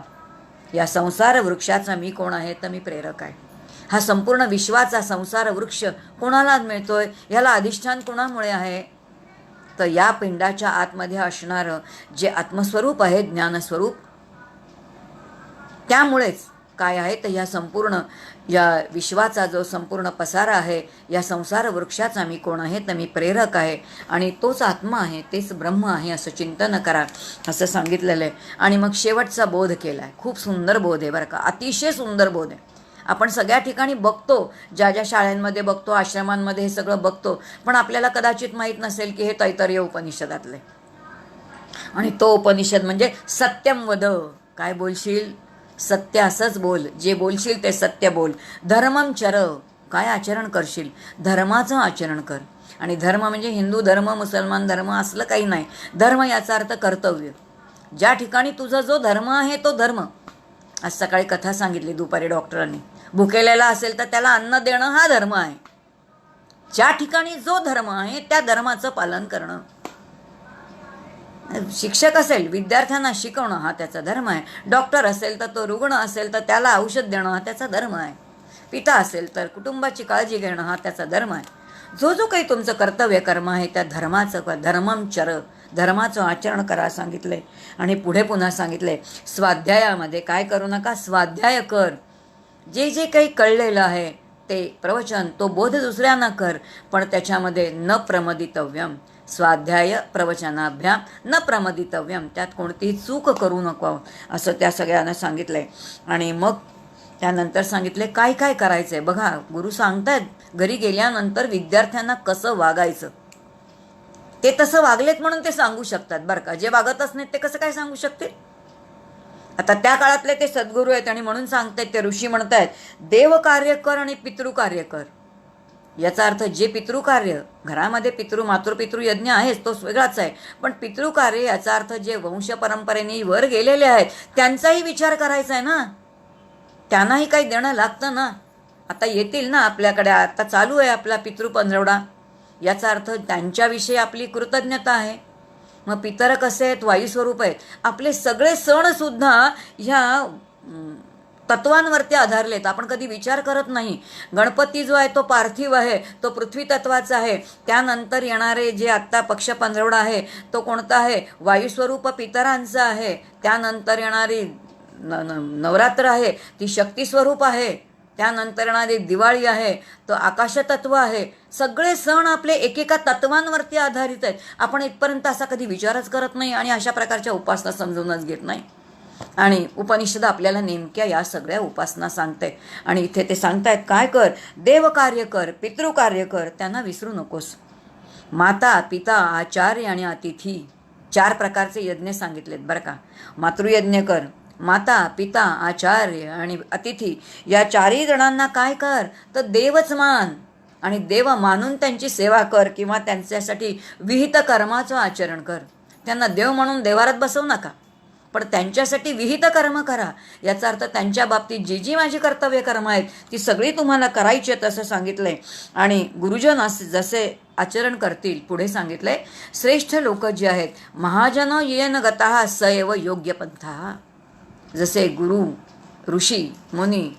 या संसार वृक्षाचा मी कोण आहे? तर मी प्रेरक आहे. हा संपूर्ण विश्वाचा संसार वृक्ष कोणाला मिळतोय? याला अधिष्ठान कोणामुळे आहे? तर या पिंडाच्या आतमध्ये असणारं जे आत्मस्वरूप आहे, ज्ञानस्वरूप, त्यामुळेच काय आहे तर या संपूर्ण या विश्वाचा जो संपूर्ण पसारा आहे, या संसार वृक्षाचा मी कोण आहे? तर मी प्रेरक आहे आणि तोच आत्मा आहे, तेच ब्रह्म आहे, असं चिंतन करा असं सांगितलेलं आहे. आणि मग शेवटचा बोध केला आहे. खूप सुंदर बोध आहे बरं का, अतिशय सुंदर बोध आहे. आपण सगळ्या ठिकाणी बघतो, ज्या ज्या शाळांमध्ये बघतो, आश्रमांमध्ये हे सगळं बघतो, पण आपल्याला कदाचित माहीत नसेल की हे तैत्तरीय उपनिषदातले. आणि तो उपनिषद म्हणजे सत्यम वद. काय बोलशील? सत्य असंच बोल. जे बोलशील ते सत्य बोल. धर्मम चर. काय आचरण करशील? धर्माचं आचरण कर. आणि धर्म म्हणजे हिंदू धर्म, मुसलमान धर्म असलं काही नाही. धर्म याचा अर्थ कर्तव्य. ज्या ठिकाणी तुझा जो धर्म आहे तो धर्म. आज सकाळी कथा सांगितली दुपारी डॉक्टरांनी. भुकेलेला असेल तर त्याला अन्न देणं हा धर्म आहे. ज्या ठिकाणी जो धर्म आहे त्या धर्माचं पालन करणं. शिक्षक असेल, विद्यार्थ्यांना शिकवणं हा त्याचा धर्म आहे. डॉक्टर असेल तर तो, रुग्ण असेल तर त्याला औषध देणं हा त्याचा धर्म आहे. पिता असेल तर कुटुंबाची काळजी घेणं हा त्याचा धर्म आहे. जो जो काही तुमचं कर्तव्य कर्म आहे त्या धर्माचं धर्मम चर, धर्माचं आचरण करा सांगितलंय. आणि पुढे पुन्हा सांगितलंय स्वाध्यायामध्ये काय करू नका, स्वाध्याय कर. जे जे काही कळलेलं आहे ते प्रवचन, तो बोध दुसऱ्यांना कर, पण त्याच्यामध्ये न प्रमदितव्यम. स्वाध्याय प्रवचनाभ्याम न प्रमदितव्यम. त्यात कोणतीही चूक करू नको असं त्या सगळ्यांना सांगितलंय. आणि मग त्यानंतर सांगितले काय काय करायचंय. बघा, गुरु सांगतायत घरी गेल्यानंतर विद्यार्थ्यांना कसं वागायचं. ते तसं वागलेत म्हणून ते सांगू शकतात बरं का. जे वागतच नाहीत ते कसं काय सांगू शकते? आता त्या काळातले ते सद्गुरू आहेत आणि म्हणून सांगतायत, ते ऋषी म्हणतायत देव कार्य कर आणि पितृकार्य कर. याचा अर्थ जे पितृकार्य, घरामध्ये मातृपितृ यज्ञ आहेच, तो वेगळाच आहे. पण पितृकार्य याचा अर्थ जे वंश परंपरेने वर गेलेले आहेत त्यांचाही विचार करायचा आहे ना. त्यांनाही काही देणं लागतं ना. आता येतील ना आपल्याकडे, आता चालू आहे आपला पितृपंधरवडा. याचा अर्थ त्यांच्याविषयी आपली कृतज्ञता आहे. मग पितर कसे आहेत? वायुस्वरूप आहेत. आपले सगळे सण सुद्धा ह्या तत्वांवरती आधारलेत. आपण कधी विचार करत नाही. गणपती जो आहे तो पार्थिव आहे, तो पृथ्वी तत्वाचा आहे. त्यानंतर येणारे जे आत्ता पक्ष पंधरवडा आहे तो कोणता आहे? वायुस्वरूप पितरांचा आहे. त्यानंतर येणारी नवरात्र आहे ती शक्तिस्वरूप आहे. त्यानंतर येणारी दिवाळी आहे तो आकाशतत्व आहे. सगळे सण आपले एकेका तत्वांवरती आधारित आहेत. आपण इथपर्यंत असा कधी विचारच करत नाही आणि अशा प्रकारच्या उपासना समजूनच घेत नाही. आणि उपनिषद आपल्याला नेमक्या या सगळ्या उपासना सांगते. आणि इथे ते सांगतायत काय कर? देवकार्य कर, पितृकार्य कर, त्यांना विसरू नकोस. माता, पिता, आचार्य आणि अतिथी, 4 प्रकारचे यज्ञ सांगितलेत बरं का. मातृयज्ञ कर, माता, पिता, आचार्य आणि अतिथी, या 4ही जणांना काय कर तर देवच मान. आणि देव मानून त्यांची सेवा कर किंवा त्यांच्यासाठी विहित कर्माचं आचरण कर. त्यांना देव म्हणून देवारात बसवू नका, पण त्यांच्यासाठी विहित कर्म करा. याचा अर्थ त्यांच्या बाबतीत जी जी माझी कर्तव्य कर्म आहेत ती सगळी तुम्हाला करायची आहेत असं सांगितलंय. आणि गुरुजन जसे आचरण करतील, पुढे सांगितलंय श्रेष्ठ लोक जे आहेत, महाजन येन गतः स एव योग्य पंथा. जसे गुरु, ऋषी, मुनी,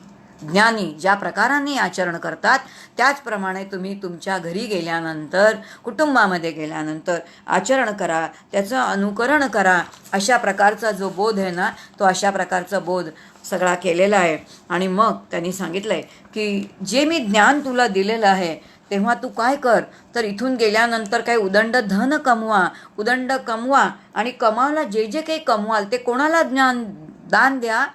ज्ञानी ज्या प्रकाराने आचरण करतात त्याचप्रमाणे तुम्ही तुमच्या घरी गेल्यानंतर, कुटुंबामध्ये गेल्यानंतर आचरण करा, त्याचं अनुकरण करा. अशा प्रकारचा जो बोध आहे ना, तो अशा प्रकारचा बोध सगळा केलेला आहे. आणि मग त्यांनी सांगितलं आहे की जे मी ज्ञान तुला दिलेलं आहे तेव्हा तू काय कर, तर इथून गेल्यानंतर काही उदंड धन कमवा, उदंड कमवा, आणि कमावला जे जे काही कमवाल ते कोणाला ज्ञान दान द्या,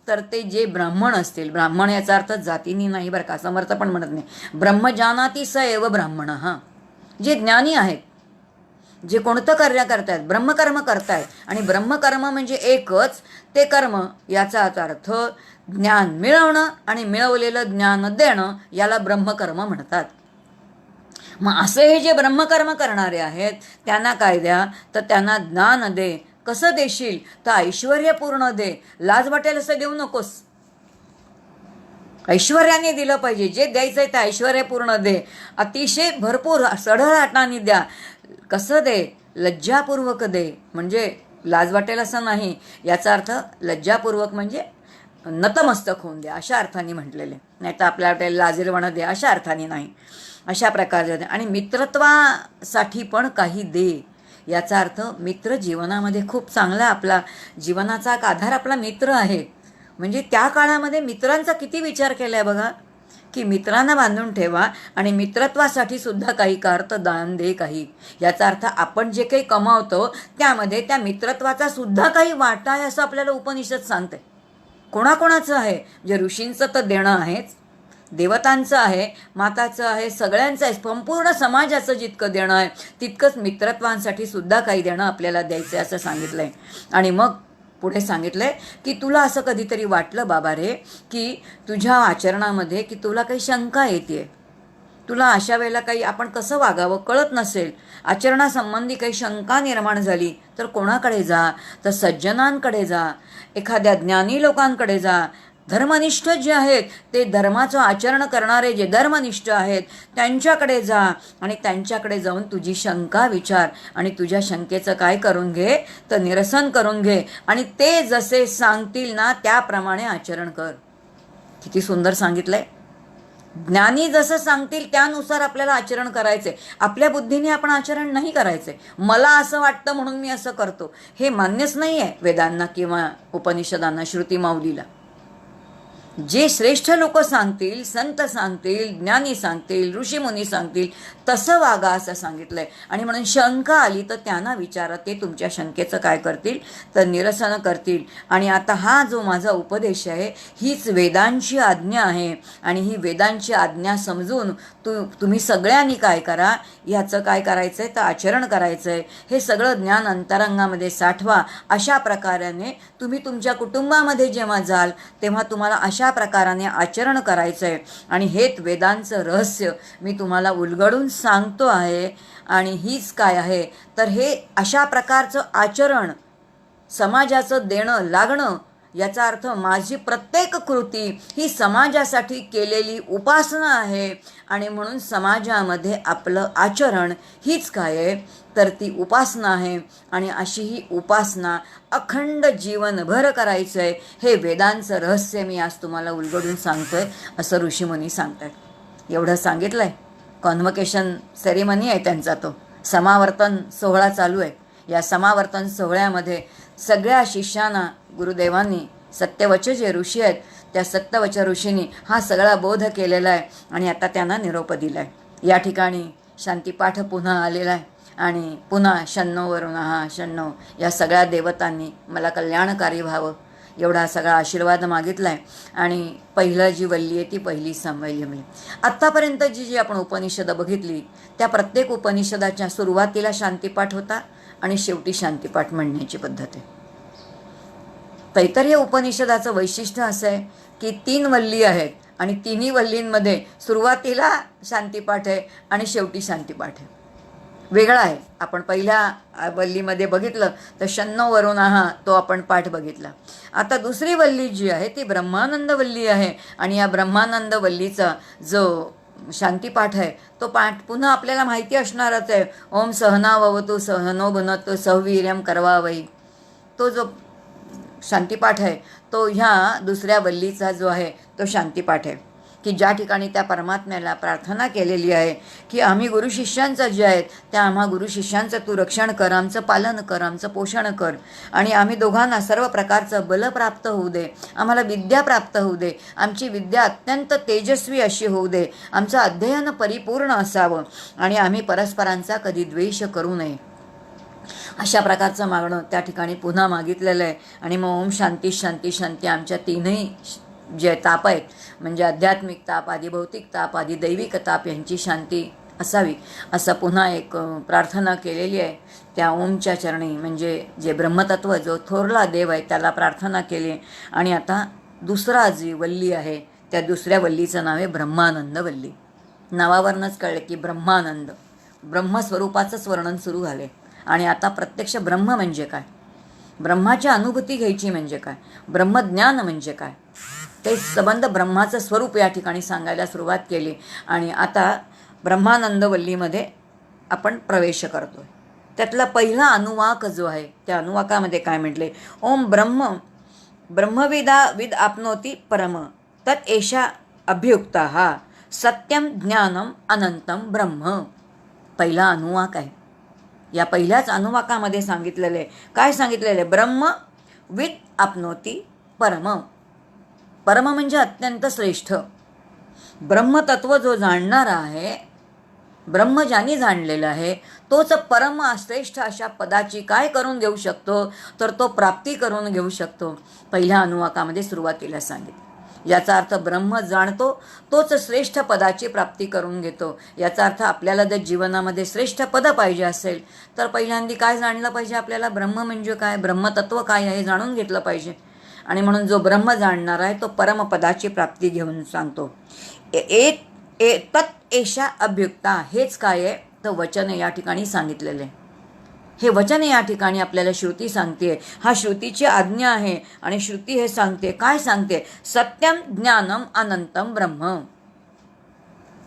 तर ते जे ब्राह्मण असतील, ब्राह्मण याचा अर्थ जातीनी नाही बरं का, समर्थ पण म्हणत नाही, ब्रह्मजानाती स एव ब्राह्मण, जे ज्ञानी आहेत, जे कोणतं कार्य करतायत, ब्रह्मकर्म करतायत. आणि ब्रह्मकर्म म्हणजे एकच ते कर्म, याचा अर्थ ज्ञान मिळवणं आणि मिळवलेलं ज्ञान देणं, याला ब्रह्मकर्म म्हणतात. मग असे हे जे ब्रह्मकर्म करणारे आहेत त्यांना काय द्या, तर त्यांना ज्ञान दे. कसं देशील, तर ऐश्वर्यपूर्ण दे, लाज वाटेल असं देऊ नकोस, ऐश्वर्याने दिलं पाहिजे. जे द्यायचं आहे ते ऐश्वर्यपूर्ण दे, अतिशय भरपूर सढळाटाने द्या. कसं दे, लज्जापूर्वक दे, म्हणजे लाज वाटेल असं नाही, याचा अर्थ लज्जापूर्वक म्हणजे नतमस्तक होऊन द्या अशा अर्थाने म्हटलेले, नाही तर आपल्या वाटेल लाजीरवाणं दे अशा अर्थाने नाही, अशा प्रकारचे. आणि मित्रत्वासाठी पण काही दे, याचा अर्थ मित्र जीवनामध्ये खूप चांगला, आपला जीवनाचा एक आधार आपला मित्र आहे. म्हणजे त्या काळामध्ये मित्रांचा किती विचार केला आहे बघा, की मित्रांना बांधून ठेवा आणि मित्रत्वासाठी सुद्धा काही कार्त दान दे काही. याचा अर्थ आपण जे काही कमावतो त्यामध्ये त्या मित्रत्वाचा सुद्धा काही वाटा आहे असं आपल्याला उपनिषद सांगते. कोणाकोणाचं आहे, म्हणजे ऋषींचं तर देणं आहेच, देवतांचं आहे, माताचं आहे, सगळ्यांचं आहे, संपूर्ण समाजाचं जितकं देणं आहे तितकंच मित्रत्वांसाठी सुद्धा काही देणं आपल्याला द्यायचं आहे असं सांगितलं आहे. आणि मग पुढे सांगितलं आहे की तुला असं कधीतरी वाटलं बाबा रे, की तुझ्या आचरणामध्ये की तुला काही शंका येते, तुला अशा वेळेला काही आपण कसं वागावं कळत नसेल, आचरणासंबंधी काही शंका निर्माण झाली, तर कोणाकडे जा, तर सज्जनांकडे जा, एखाद्या ज्ञानी लोकांकडे जा, धर्मनिष्ठ जे आहेत ते धर्माचं आचरण करणारे जे धर्मनिष्ठ आहेत त्यांच्याकडे जा, आणि त्यांच्याकडे जाऊन तुझी शंका विचार आणि तुझ्या शंकेचं काय करून घे, तर निरसन करून घे, आणि ते जसे सांगतील ना त्याप्रमाणे आचरण कर. किती सुंदर सांगितलंय. ज्ञानी जसं सांगतील त्यानुसार आपल्याला आचरण करायचंय, आपल्या बुद्धीने आपण आचरण नाही करायचंय. मला असं वाटतं म्हणून मी असं करतो, हे मान्यच नाही आहे वेदांना किंवा उपनिषदांना, श्रुती माऊलीला. जे श्रेष्ठ लोक सांगतील, संत सांगतील, ज्ञानी सांगतील, ऋषीमुनी सांगतील तसं वागा असं सांगितलंय. आणि म्हणून शंका आली तर त्यांना विचारा, ते तुमच्या शंकेचं काय करतील, तर निरसन करतील. आणि आता हा जो माझा उपदेश आहे हीच वेदांची आज्ञा आहे, आणि ही वेदांची आज्ञा समजून तुम्ही सगळ्यांनी काय करा, ह्याचं काय करायचं आहे तर आचरण करायचं आहे. हे सगळं ज्ञान अंतरंगामध्ये साठवा. अशा प्रकाराने तुम्ही तुमच्या कुटुंबामध्ये जेव्हा जाल तेव्हा तुम्हाला अशा प्रकाराने आचरण करायचं आहे. आणि हेच वेदांचं रहस्य मी तुम्हाला उलगडून सांगतो आहे. आणि हीच काय आहे, तर हे अशा प्रकारचं आचरण समाजाचं देणं लागणं, याचा अर्थ माझी प्रत्येक कृती ही समाजासाठी केलेली उपासना आहे. आणि म्हणून समाजामध्ये आपलं आचरण हीच काय आहे, तर ती उपासना आहे. आणि अशी ही उपासना अखंड जीवनभर करायचं आहे. हे वेदांचं रहस्य मी आज तुम्हाला उलगडून सांगतोय असं ऋषीमुनी सांगतात. एवढं सांगितलं आहे. कॉन्व्होकेशन सेरेमनी आहे त्यांचा, तो समावर्तन सोहळा चालू आहे. या समावर्तन सोहळ्यामध्ये सगळ्या शिष्यांना गुरुदेवांनी, सत्यवच जे ऋषी आहेत त्या सत्यवच ऋषींनी हा सगळा बोध केलेला आहे. आणि आता त्यांना निरोप दिला आहे. या ठिकाणी शांतीपाठ पुन्हा आलेला आहे. आणि पुन्हा शन्नोवरून शन्नो या सगळ्या देवतांनी मला कल्याणकारी व्हावं एवढा सगळा आशीर्वाद मागितला आहे. आणि पहिलं जी वल्ली आहे ती पहिली संवयली. आत्तापर्यंत जी आपण उपनिषदं बघितली त्या प्रत्येक उपनिषदाच्या सुरुवातीला शांतीपाठ होता आणि शेवटी शांतीपाठ म्हणण्याची पद्धत आहे. तैत्तरीय उपनिषदाचं वैशिष्ट्य असं आहे की 3 वल्ली आहेत आणि तिन्ही वल्लींमध्ये सुरुवातीला शांतीपाठ आहे आणि शेवटी शांतीपाठ आहे. वेगळा आहे. आपण पहिल्या वल्लीमध्ये बघितलं तर शन्नोवरून तो आपण पाठ बघितला. आता दुसरी वल्ली जी आहे ती ब्रह्मानंद वल्ली आहे. आणि या ब्रह्मानंद वल्लीचा जो शांतीपाठ आहे तो पाठ पुन्हा आपल्याला माहिती असणारच आहे. ओम सहनाववतु सहनो भुनक्तु सहवीर्यं करवावई. तो जो शांतिपाठ आहे तो ह्या दुसऱ्या वल्लीचा जो आहे तो शांतिपाठ आहे, की ज्या ठिकाणी त्या परमात्म्याला प्रार्थना केलेली आहे की आम्ही गुरु शिष्यांचं जे आहेत त्या आम्हा गुरु शिष्यांचं तू रक्षण कर, आमचं पालन कर, आमचं पोषण कर, आणि आम्ही दोघांना सर्व प्रकारचं बल प्राप्त होऊ दे, आम्हाला विद्या प्राप्त होऊ दे, आमची विद्या अत्यंत तेजस्वी अशी होऊ दे, आमचं अध्ययन परिपूर्ण असावं आणि आम्ही परस्परांचा कधी द्वेष करू नये, अशा प्रकारचं मागणं त्या ठिकाणी पुन्हा मागितलेलं आहे. आणि मग ओम शांती शांती शांती आमच्या तीनही जे ताप आहेत, म्हणजे आध्यात्मिक ताप, आदिभौतिक ताप, आदिदैविक ताप यांची शांती असावी असं पुन्हा एक प्रार्थना केलेली आहे त्या ओमच्या चरणी. म्हणजे जे ब्रह्मतत्व जो थोरला देव आहे त्याला प्रार्थना केली. आणि आता दुसरा जी वल्ली आहे त्या दुसऱ्या वल्लीचं नाव आहे ब्रह्मानंद वल्ली. नावावरूनच कळले की ब्रह्मानंद, ब्रह्मस्वरूपाचंच वर्णन सुरू झाले. आणि आता प्रत्यक्ष ब्रह्म म्हणजे काय, ब्रह्माची अनुभूती घ्यायची म्हणजे काय, ब्रह्मज्ञान म्हणजे काय, ते संबंध ब्रह्माचं स्वरूप या ठिकाणी सांगायला सुरुवात केली. आणि आता ब्रह्मानंदवल्लीमध्ये आपण प्रवेश करतोय. त्यातला पहिला अनुवाक जो आहे त्या अनुवाकामध्ये काय म्हटले, ओम ब्रह्मविद आपनोती परम तत् एषा अभियुक्ता सत्यम ज्ञानम अनंतम ब्रह्म. पहिला अनुवाक आहे. या पहिल्याच अनुवाकामध्ये सांगितलेले काय सांगितलेले, ब्रह्म विद आपनोती परम. परम म्हणजे अत्यंत श्रेष्ठ. ब्रह्मतत्व जो जाणणारा आहे, ब्रह्म ज्याने जाणलेला आहे तोच परम श्रेष्ठ अशा पदाची काय करून घेऊ शकतो, तर तो प्राप्ती करून घेऊ शकतो. पहिल्या अनुवाकामध्ये सुरुवातीला सांगितलं. याचा अर्थ ब्रह्म जाणतो तोच श्रेष्ठ पदाची प्राप्ती करून घेतो. याचा अर्थ आपल्याला जर जीवनामध्ये श्रेष्ठ पद पाहिजे असेल तर पहिल्यांदा काय जाणलं पाहिजे, आपल्याला ब्रह्म म्हणजे काय, ब्रह्मतत्व काय आहे जाणून घेतलं पाहिजे. आणि म्हणून जो ब्रह्म जाणणार आहे तो परमपदाची प्राप्ती घेऊन सांगतो. तत् एषा अभ्युक्ता, हेच काय आहे तर वचन या ठिकाणी सांगितलेले. हे वचन या ठिकाणी आपल्याला श्रुती सांगते. हा श्रुतीची आज्ञा आहे. आणि श्रुती हे सांगते, काय सांगते, सत्यम ज्ञानम अनंतम ब्रह्म.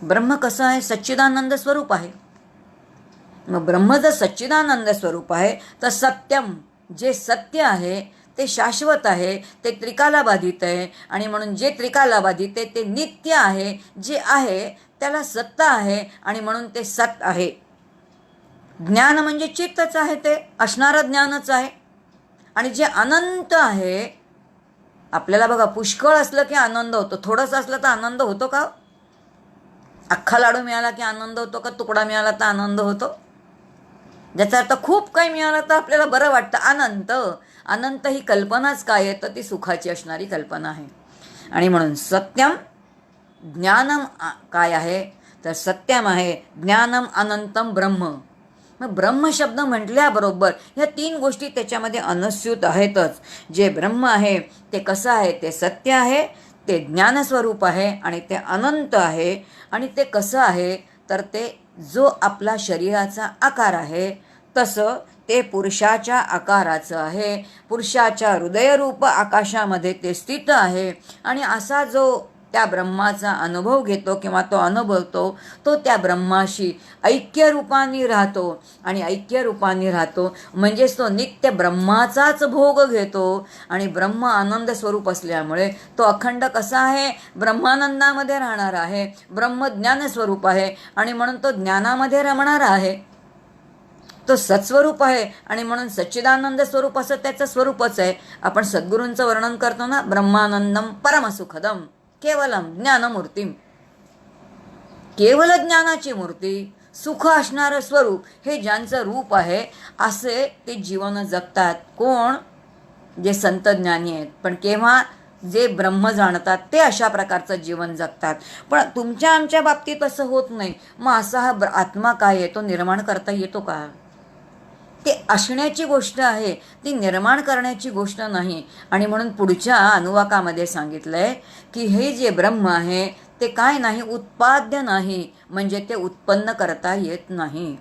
ब्रह्म कसं आहे, सच्चिदानंद स्वरूप आहे. मग ब्रह्म जर सच्चिदानंद स्वरूप आहे तर सत्यम जे सत्य आहे ते शाश्वत आहे, ते त्रिकाला बाधित आहे. आणि म्हणून जे त्रिकाला बाधित आहे ते नित्य आहे, जे आहे त्याला सत्ता आहे आणि म्हणून ते सत आहे. ज्ञान म्हणजे चित्तच आहे, ते असणारं ज्ञानच आहे. आणि जे अनंत आहे, आपल्याला बघा पुष्कळ असलं की आनंद होतो, थोडंसं असलं तर आनंद होतो का, अख्खा लाडू मिळाला की आनंद होतो का, तुकडा मिळाला तर आनंद होतो. ज्याचा अर्थ खूप काही मिळालं तर आपल्याला बरं वाटतं. अनंत, अनंत ही कल्पनाच काय आहे तर ती सुखाची असणारी कल्पना आहे. आणि म्हणून सत्यम ज्ञानम काय आहे तर सत्यम आहे, ज्ञानम अनंतम ब्रह्म. मग ब्रह्म शब्द म्हटल्याबरोबर ह्या तीन गोष्टी त्याच्यामध्ये अनुस्यूत आहेतच. जे ब्रह्म आहे ते कसं आहे, ते सत्य आहे, ते ज्ञानस्वरूप आहे आणि ते अनंत आहे. आणि ते कसं आहे तर ते जो आपला शरीराचा आकार आहे तसं ते पुरुषाच्या आकाराचं आहे. पुरुषाच्या हृदयरूप आकाशामध्ये ते स्थित आहे. आणि असा जो त्या ब्रह्माचा अनुभव घेतो किंवा तो अनुभवतो तो त्या ब्रह्माशी ऐक्यरूपाने राहतो. आणि ऐक्यरूपाने राहतो म्हणजेच तो नित्य ब्रह्माचाच भोग घेतो. आणि ब्रह्म आनंद स्वरूप असल्यामुळे तो अखंड कसा आहे, ब्रह्मानंदामध्ये राहणार आहे. ब्रह्म ज्ञान स्वरूप आहे आणि म्हणून तो ज्ञानामध्ये रमणारा आहे. तो सत्स्वरूप आहे आणि म्हणून सच्चिदानंद स्वरूप असं त्याचं स्वरूपच आहे. आपण सद्गुरूंचं वर्णन करतो ना, ब्रह्मानंदम परमसुखदम केवलम ज्ञानमूर्ती. केवल ज्ञानाची मूर्ती, सुख असणारं स्वरूप, हे ज्यांचं रूप आहे असे ते जीवन जगतात. कोण, जे संत ज्ञानी आहेत. पण केव्हा, जे ब्रह्म जाणतात ते अशा प्रकारचं जीवन जगतात. पण तुमच्या आमच्या बाबतीत असं होत नाही. मग असा हा आत्मा काय आहे तो निर्माण करता येतो का, ते असण्याची गोष्ट आहे, ती निर्माण करण्याची गोष्ट नाही. आणि म्हणून पुढच्या अनुवाकामध्ये सांगितलंय की हे जे ब्रह्म आहे ते काय नाही, उत्पाद्य नाही, म्हणजे ते उत्पन्न करता येत नाही.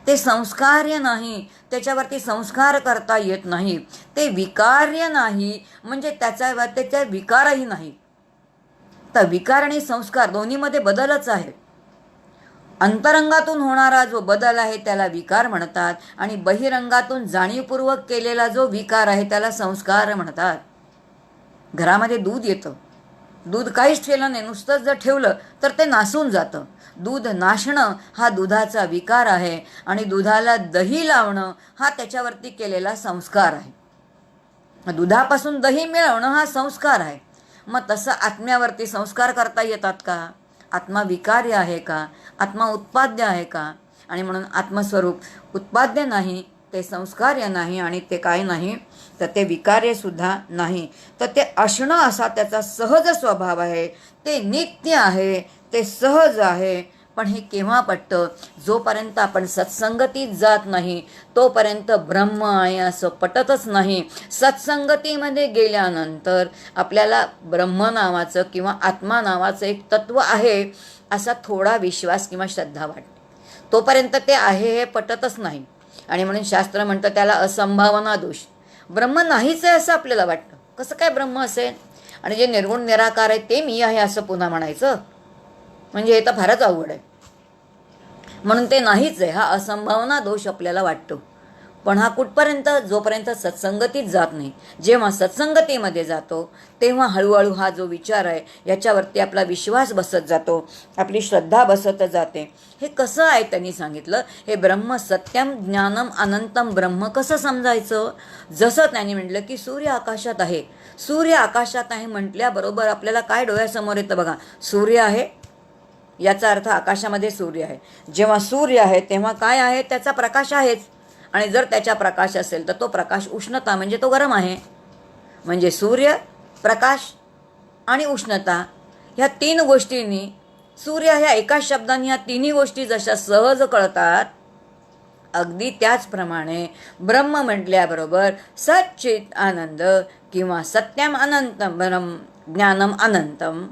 ते संस्कार्य नाही, त्याच्यावरती संस्कार करता येत नाही. ते विकार्य नाही, म्हणजे त्याच्या विकारही नाही. तर विकार आणि संस्कार दोन्हीमध्ये बदलच आहे. अंतरंगातून होणारा जो बदल आहे त्याला विकार म्हणतात आणि बहिरंगातून जाणीवपूर्वक केलेला जो विकार आहे त्याला संस्कार म्हणतात. घरामध्ये दूध येतं, दूध काहीच ठेवलं नाही, नुसतंच जर ठेवलं तर ते नासून जातं. दूध नाशणं हा दुधाचा विकार आहे आणि दुधाला दही लावणं हा त्याच्यावरती केलेला संस्कार आहे. दुधापासून दही मिळवणं हा संस्कार आहे. मग तसं आत्म्यावरती संस्कार करता येतात का? आत्मा विकार्य आहे का? आत्मा उत्पाद्य आहे का? आणि म्हणून आत्मस्वरूप उत्पाद्य नाही, ते संस्कार्य नाही आणि ते काय नाही तर ते विकार्यसुद्धा नाही. तर ते असणं असा त्याचा सहज स्वभाव आहे, ते नित्य आहे, ते सहज आहे. पण हे केव्हा पटतं? जोपर्यंत आपण सत्संगतीत जात नाही तोपर्यंत ब्रह्म आहे असं पटतच नाही. सत्संगतीमध्ये गेल्यानंतर आपल्याला ब्रह्म नावाचं किंवा आत्मा नावाचं एक तत्व आहे असा थोडा विश्वास किंवा श्रद्धा वाटते. तोपर्यंत ते आहे हे पटतच नाही. आणि म्हणून शास्त्र म्हणतं त्याला असंभावना दोष. ब्रह्म नाहीच आहे असं आपल्याला वाटतं. कसं काय ब्रह्म असेल? आणि जे निर्गुण निराकार आहे ते मी आहे असं पुन्हा म्हणायचं म्हणजे हे तर फारच अवघड आहे. म्हणून ते नाहीच आहे हा असंभावना दोष आपल्याला वाटतो. पण हा कुठपर्यंत? जोपर्यंत सत्संगतीत जात नाही. जेव्हा सत्संगतीमध्ये जातो तेव्हा हळूहळू हा जो विचार आहे याच्यावरती आपला विश्वास बसत जातो, आपली श्रद्धा बसत जाते. हे कसं आहे त्यांनी सांगितलं. हे ब्रह्म सत्यम ज्ञानम अनंतम ब्रह्म कसं समजायचं? जसं त्यांनी म्हटलं की सूर्य आकाशात आहे. सूर्य आकाशात आहे म्हटल्याबरोबर आपल्याला काय डोळ्यासमोर येतं बघा? सूर्य आहे याचा अर्थ आकाशामध्ये सूर्य आहे. जेव्हा सूर्य आहे तेव्हा काय आहे? त्याचा प्रकाश आहेच. आणि जर त्याचा प्रकाश असेल तर तो प्रकाश उष्णता म्हणजे तो गरम आहे. म्हणजे सूर्य, प्रकाश आणि उष्णता ह्या तीन गोष्टींनी, सूर्य ह्या एकाच शब्दाने ह्या तिन्ही गोष्टी जशा सहज कळतात अगदी त्याचप्रमाणे ब्रह्म म्हटल्याबरोबर सच्चित आनंद किंवा सत्यम अनंतम ब्रह्म ज्ञानम अनंतम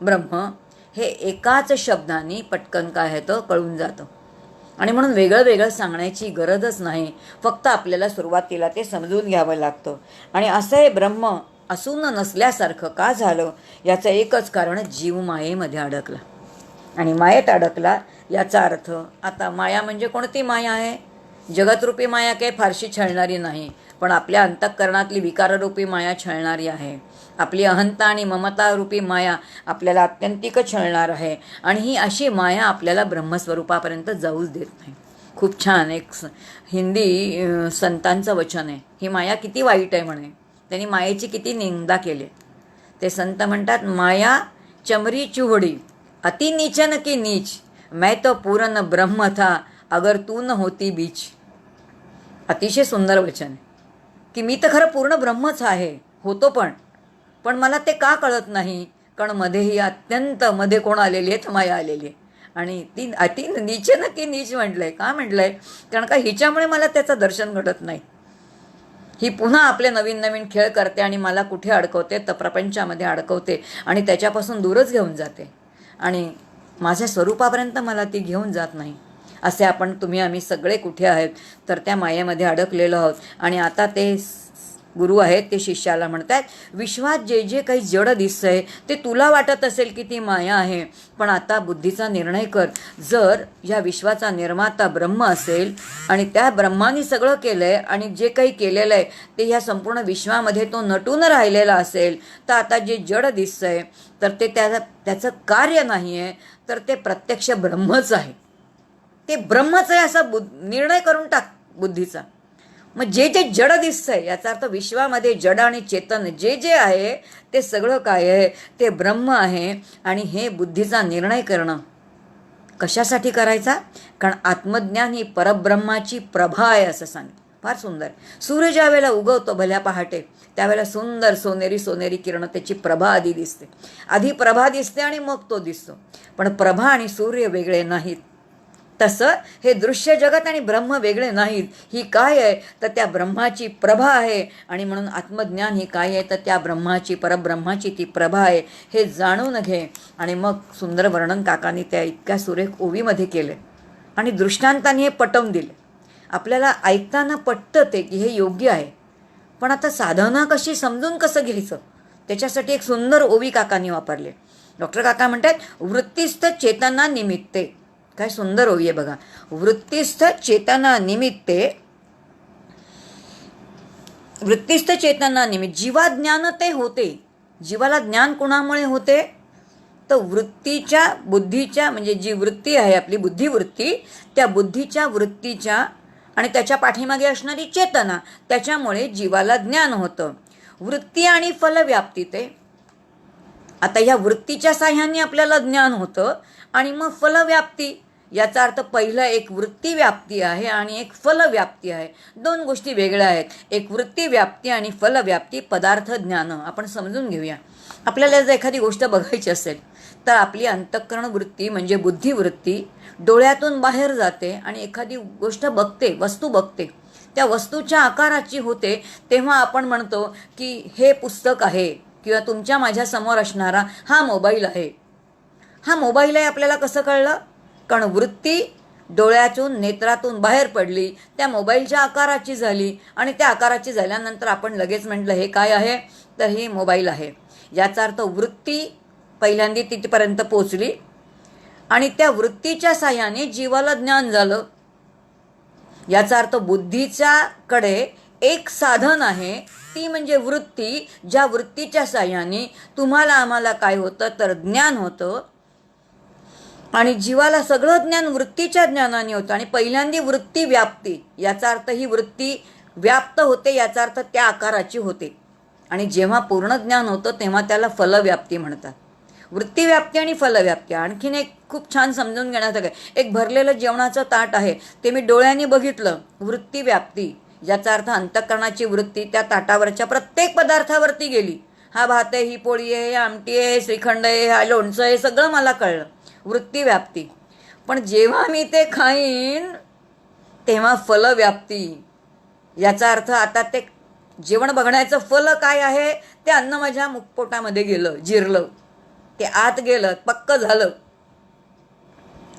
ब्रह्म हे एकाच शब्दाने पटकन काय होतं कळून जातं. आणि म्हणून वेगळं वेगळं सांगण्याची गरजच नाही. फक्त आपल्याला सुरुवातीला ते समजून घ्यावं लागतं. आणि असं हे ब्रह्म असून नसल्यासारखं का झालं याचं एकच कारण जीव मायेमध्ये अडकला. आणि मायेत अडकला याचा अर्थ आता माया म्हणजे कोणती माया आहे? जगतरूपी माया काही फारशी छळणारी नाही, पण आपल्या अंतःकरणातली विकाररूपी माया छळणारी आहे. आपली अहंता आणि ममता रूपी माया आपल्याला अत्यंतिक छळणार आहे. आणि ही अशी माया आपल्याला ब्रह्मस्वरूपापर्यंत जाऊच देत नाही. खूप छान एक हिंदी संतांचं वचन आहे. ही माया किती वाईट आहे म्हणे. त्यांनी मायेची किती निंदा केली. ते संत म्हणतात, माया चमरी चुहडी अति नीचन की नीच, मैं तो पूर्ण ब्रह्म था अगर तू न होती बीच. अतिशय सुंदर वचन आहे की मी तर खरं पूर्ण ब्रह्मच आहे, होतो पण मला ते का कळत नाही? कारण मध्ये ही अत्यंत मध्ये कोण आलेली आहे? माया आलेली आहे. आणि ती अति नीच न की नीच म्हटलंय. का म्हटलंय? कारण का हिच्यामुळे मला त्याचं दर्शन घडत नाही. ही पुन्हा आपले नवीन नवीन खेळ करते आणि मला कुठे अडकवते? तर प्रपंचामध्ये अडकवते आणि त्याच्यापासून दूरच घेऊन जाते आणि माझ्या स्वरूपापर्यंत मला ती घेऊन जात नाही. असे आम्ही सगळे कुठे आहेत? तर त्या मायेमध्ये अडकलेलो आहोत. आणि आता ते गुरु आहेत ते शिष्याला म्हणतात, विश्वात जे जे काही जड दिसतंय ते तुला वाटत असेल की ती माया आहे, पण आता बुद्धीचा निर्णय कर. जर या विश्वाचा निर्माता ब्रह्म असेल आणि त्या ब्रह्माने सगळं केलंय आणि जे काही केलेलं आहे ते ह्या संपूर्ण विश्वामध्ये तो नटून राहिलेला असेल, तर आता जे जड दिसतंय तर ते त्याचं कार्य नाही आहे, तर ते प्रत्यक्ष ब्रह्मच आहे. ते ब्रह्मच आहे असा निर्णय करून टाक बुद्धीचा. मग जे जे जड दिसतंय याचा अर्थ विश्वामध्ये जड आणि चेतन जे जे आहे ते सगळं काय आहे? ते ब्रह्म आहे. आणि हे बुद्धीचा निर्णय करणं कशासाठी करायचा? कारण आत्मज्ञान ही परब्रह्माची प्रभा आहे असं सांगितलं. फार सुंदर. सूर्य ज्या वेळेला उगवतो भल्या पहाटे त्यावेळेला सुंदर सोनेरी सोनेरी किरण त्याची प्रभा आधी दिसते. आधी प्रभा दिसते आणि मग तो दिसतो. पण प्रभा आणि सूर्य वेगळे नाहीत. तसं हे दृश्य जगत आणि ब्रह्म वेगळे नाहीत. ही काय आहे? तर त्या ब्रह्माची प्रभा आहे. आणि म्हणून आत्मज्ञान ही काय आहे? तर त्या ब्रह्माची परब्रह्माची ती प्रभा आहे. हे जाणून घे. आणि मग सुंदर वर्णन काकांनी त्या इतक्या सुरेख ओवीमध्ये केले आणि दृष्टांताने हे पटवून दिले. आपल्याला ऐकताना पटतं ते की हे योग्य आहे, पण आता साधना कशी समजून कसं घ्यायचं त्याच्यासाठी एक सुंदर ओवी काकांनी वापरले. डॉक्टर काका म्हणतात, वृत्तीस्थ चेतना निमित्ते. काय सुंदर ओवी आहे बघा. वृत्तिस्थ चेतना निमित्ते, वृत्तिस्थ चेतना निमित्त जीवा ज्ञान ते होते. जीवाला ज्ञान कोणामुळे होते? तर वृत्तीच्या, बुद्धीच्या, म्हणजे जी वृत्ती आहे आपली बुद्धिवृत्ती, त्या बुद्धीच्या वृत्तीच्या आणि त्याच्या पाठीमागे असणारी चेतना, त्याच्यामुळे जीवाला ज्ञान होतं. वृत्ती आणि फलव्याप्ती ते. आता ह्या वृत्तीच्या साह्याने आपल्याला ज्ञान होतं आणि मग फलव्याप्ती. याचा अर्थ पहिलं एक वृत्ती व्याप्ती आहे आणि एक फलव्याप्ती आहे. दोन गोष्टी वेगळ्या आहेत. एक वृत्ती व्याप्ती आणि फलव्याप्ती, पदार्थ ज्ञान. आपण समजून घेऊया. आपल्याला जर एखादी गोष्ट बघायची असेल तर आपली अंतःकरण वृत्ती म्हणजे बुद्धिवृत्ती डोळ्यातून बाहेर जाते आणि एखादी गोष्ट बघते, वस्तू बघते, त्या वस्तूच्या आकाराची होते. तेव्हा आपण म्हणतो की हे पुस्तक आहे किंवा तुमच्या माझ्यासमोर असणारा हा मोबाईल आहे. हा मोबाईल आहे आपल्याला कसं कळलं? कारण वृत्ती डोळ्यातून, नेत्रातून बाहेर पडली, त्या मोबाईलच्या आकाराची झाली आणि त्या आकाराची झाल्यानंतर आपण लगेच म्हटलं हे काय आहे? तर हे मोबाईल आहे. याचा अर्थ वृत्ती पहिल्यांदा तिथपर्यंत पोचली आणि त्या वृत्तीच्या साह्याने जीवाला ज्ञान झालं. याचा अर्थ बुद्धीच्याकडे एक साधन आहे, ती म्हणजे वृत्ती. ज्या वृत्तीच्या साह्याने तुम्हाला आम्हाला काय होतं? तर ज्ञान होतं. आणि जीवाला सगळं ज्ञान वृत्तीच्या ज्ञानाने होतं. आणि पहिल्यांदा वृत्ती व्याप्ती, याचा अर्थ ही वृत्ती व्याप्त होते, याचा अर्थ त्या आकाराची होते. आणि जेव्हा पूर्ण ज्ञान होतं तेव्हा त्याला फलव्याप्ती म्हणतात. वृत्ती व्याप्ती आणि फलव्याप्ती. आणखीन एक खूप छान समजून घेण्यासारखं, एक भरलेलं जेवणाचं ताट आहे, ते मी डोळ्यांनी बघितलं, वृत्ती व्याप्ती. याचा अर्थ अंतःकरणाची वृत्ती त्या ताटावरच्या प्रत्येक पदार्थावरती गेली. हा भात आहे, ही पोळी आहे, आमटी आहे, श्रीखंड आहे, हा लोणचं आहे, सगळं मला कळलं. वृत्ती व्याप्ती. पण जेव्हा मी ते खाईन तेव्हा फलव्याप्ती. याचा अर्थ आता ते जेवण बघण्याचं फल काय आहे? ते अन्न माझ्या मुखपोटामध्ये गेलं, जिरलं, ते आत गेलं, पक्क झालं.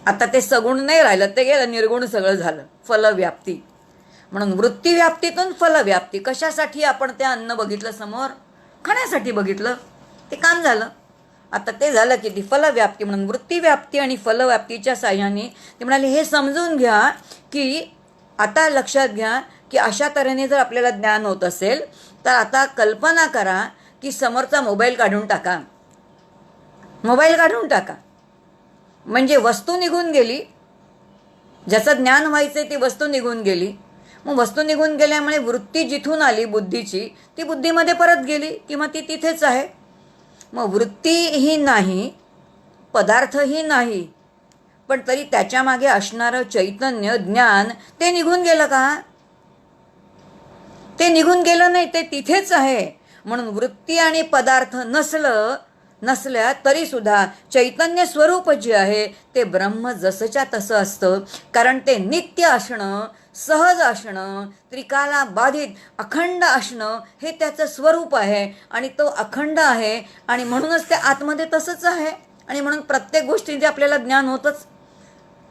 आता ते सगुण नाही राहिलं, ते गेलं, निर्गुण सगळं झालं. फलव्याप्ती. म्हणून वृत्ती व्याप्तीतून फलव्याप्ती. कशासाठी आपण ते अन्न बघितलं समोर? खाण्यासाठी बघितलं, ते काम झालं. आता ते झालं की ती फलव्याप्ती. म्हणून वृत्ती व्याप्ती आणि फलव्याप्तीच्या साह्याने ते म्हणाले हे समजून घ्या की आता लक्षात घ्या की अशा तऱ्हेने जर आपल्याला ज्ञान होत असेल तर आता कल्पना करा की समोरचा मोबाईल काढून टाका. मोबाईल काढून टाका म्हणजे वस्तू निघून गेली. ज्याचं ज्ञान व्हायचं ती वस्तू निघून गेली. मग वस्तू निघून गेल्यामुळे वृत्ती जिथून आली बुद्धीची, ती बुद्धीमध्ये परत गेली किंवा ती तिथेच आहे. मग वृत्तीही नाही, पदार्थही नाही, पण तरी त्याच्या मागे असणारं चैतन्य, ज्ञान ते निघून गेलं का? ते निघून गेलं नाही, ते तिथेच आहे. म्हणून वृत्ती आणि पदार्थ नसल्या तरी सुद्धा चैतन्य स्वरूप जे आहे ते ब्रह्म जसंच्या तसं असतं. कारण ते नित्य असणं, सहज असणं, त्रिकाला बाधित अखंड असणं हे त्याचं स्वरूप आहे. आणि तो अखंड आहे आणि म्हणूनच ते आतमध्ये तसंच आहे. आणि म्हणून प्रत्येक गोष्टींचे आपल्याला ज्ञान होतंच.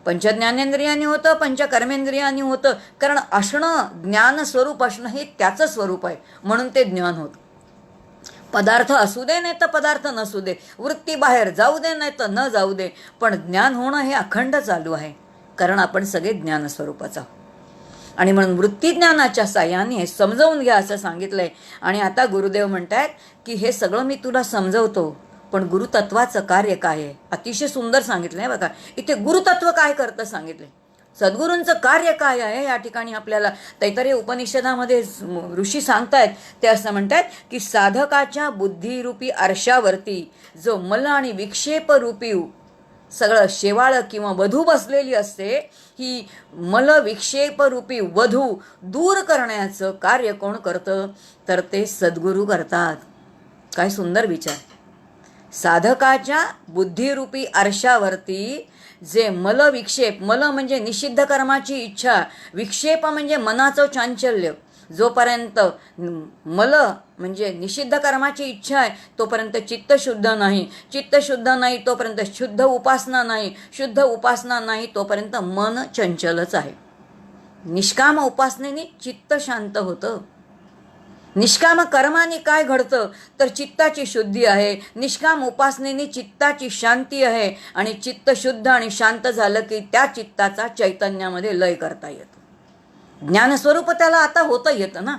पंचज्ञानेंद्रियांनी होतं, पंचकर्मेंद्रियांनी होतं. कारण असणं, ज्ञान स्वरूप असणं हे त्याचं स्वरूप आहे, म्हणून ते ज्ञान होतं. पदार्थ असू दे नाही तर पदार्थ नसू दे, वृत्ती बाहेर जाऊ दे नाही तर न जाऊ दे, पण ज्ञान होणं हे अखंड चालू आहे. कारण आपण सगळे ज्ञानस्वरूपाचं आहोत. आणि म्हणून वृत्ती ज्ञानाच्या साह्याने समजावून घ्या असं सांगितलंय. आणि आता गुरुदेव म्हणतात की हे सगळं मी तुला समजवतो, पण गुरुतत्वाचं कार्य काय आहे? अतिशय सुंदर सांगितलंय बघा. इथे गुरुतत्व काय करतं सांगितलंय. सद्गुरूंचं कार्य काय आहे या ठिकाणी आपल्याला तैत्तरीय उपनिषदामध्ये ऋषी सांगतायत. ते असं म्हणतात की साधकाच्या बुद्धिरूपी आरशावरती जो मल आणि विक्षेप रूपी सगळं शेवाळं किंवा वधू बसलेली असते, ही मल विक्षेप रूपी वधू दूर करण्याचं कार्य कोण करतं? तर ते सद्गुरू करतात. काय सुंदर विचार. साधकाच्या बुद्धिरूपी आरशावरती जे मल विक्षेप, मल म्हणजे निषिद्ध कर्माची इच्छा, विक्षेप म्हणजे मनाचं चांचल्य. जोपर्यंत मल म्हणजे निषिद्ध कर्माची इच्छा आहे तोपर्यंत चित्त शुद्ध नाही, चित्त शुद्ध नाही तोपर्यंत शुद्ध उपासना नाही, शुद्ध उपासना नाही तोपर्यंत मन चंचलच आहे. निष्काम उपासनेने चित्त शांत होतं. निष्काम कर्माने काय घडतं तर चित्ताची शुद्धी आहे. निष्काम उपासनेने चित्ताची शांती आहे. आणि चित्त शुद्ध आणि शांत झालं की त्या चित्ताचा चैतन्यामध्ये लय करता येतो. ज्ञानस्वरूप त्याला आता होता येतं ना.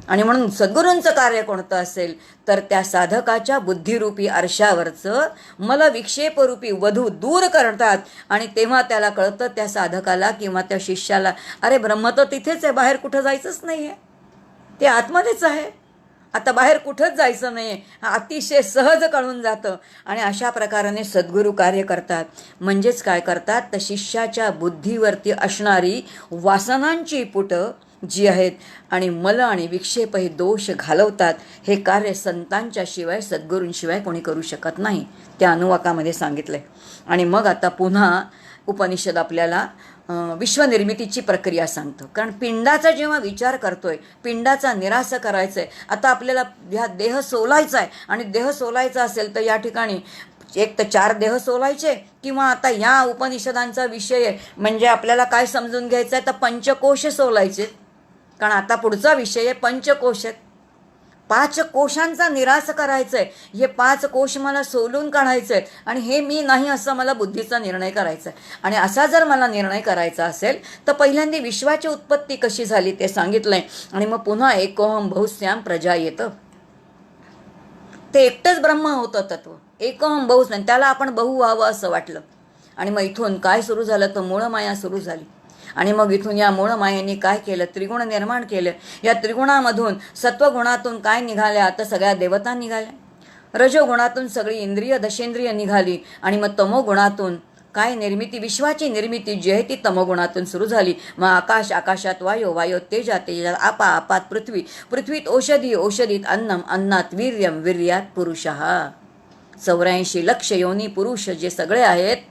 आणि म्हणून सद्गुरूंचं कार्य कोणतं असेल तर त्या साधकाच्या बुद्धिरूपी आरशावरचं मला विक्षेपरूपी वधू दूर करतात. आणि तेव्हा त्याला कळतं त्या साधकाला किंवा त्या शिष्याला, अरे ब्रह्म तर तिथेच आहे, बाहेर कुठं जायचंच नाही आहे, ते आतमध्येच आहे, आता बाहेर कुठंच जायचं नाही आहे. अतिशय सहज कळून जातं. आणि अशा प्रकाराने सद्गुरू कार्य करतात. म्हणजेच काय करतात तर शिष्याच्या बुद्धीवरती असणारी वासनांची पुटं जी आहेत आणि मल आणि विक्षेप हे दोष घालवतात. हे कार्य संतांच्या शिवाय सद्गुरूंशिवाय कोणी करू शकत नाही, त्या अनुवाकामध्ये सांगितलं आहे. आणि मग आता पुन्हा उपनिषद आपल्याला विश्वनिर्मितीची प्रक्रिया सांगतं. कारण पिंडाचा जेव्हा विचार करतोय, पिंडाचा निराश करायचा आहे, आता आपल्याला ह्या देह सोलायचा आहे. आणि देह सोलायचा असेल तर या ठिकाणी एक तर 4 देह सोलायचे, किंवा आता या उपनिषदांचा विषय आहे म्हणजे आपल्याला काय समजून घ्यायचं आहे तर पंचकोश सोलायचे. कारण आता पुढचा विषय आहे पंचकोश आहेत. 5 कोशांचा निराश करायचा आहे. हे 5 कोश मला सोलून काढायचे आहेत. आणि हे मी नाही असं मला बुद्धीचा निर्णय करायचा आहे. आणि असा जर मला निर्णय करायचा असेल तर पहिल्यांदा विश्वाची उत्पत्ती कशी झाली ते सांगितलंय. आणि मग पुन्हा एकोहम बहुश्याम प्रजा येतं. ते एकटंच ब्रह्म होतं तत्व, एकोहम बहुश्याम. त्याला आपण बहु व्हावं असं वाटलं. आणि मग इथून काय सुरू झालं तर मूळमाया सुरू झाली. आणि मग इथून या मूळ मायेने काय केलं, त्रिगुण निर्माण केलं. या त्रिगुणामधून सत्वगुणातून काय निघाल्या तर सगळ्या देवता निघाल्या. रजोगुणातून सगळी इंद्रिय दशेंद्रिय निघाली. आणि मग तमोगुणातून काय निर्मिती, विश्वाची निर्मिती जी आहे ती तमोगुणातून सुरू झाली. मग आकाश, आकाशात वायू, वायूत तेजात, तेजात आपा, आपात पृथ्वी, पृथ्वीत औषधी, औषधीत अन्नम, अन्नात वीर्यम, वीर्यात पुरुषः. 84 लक्ष योनी पुरुष जे सगळे आहेत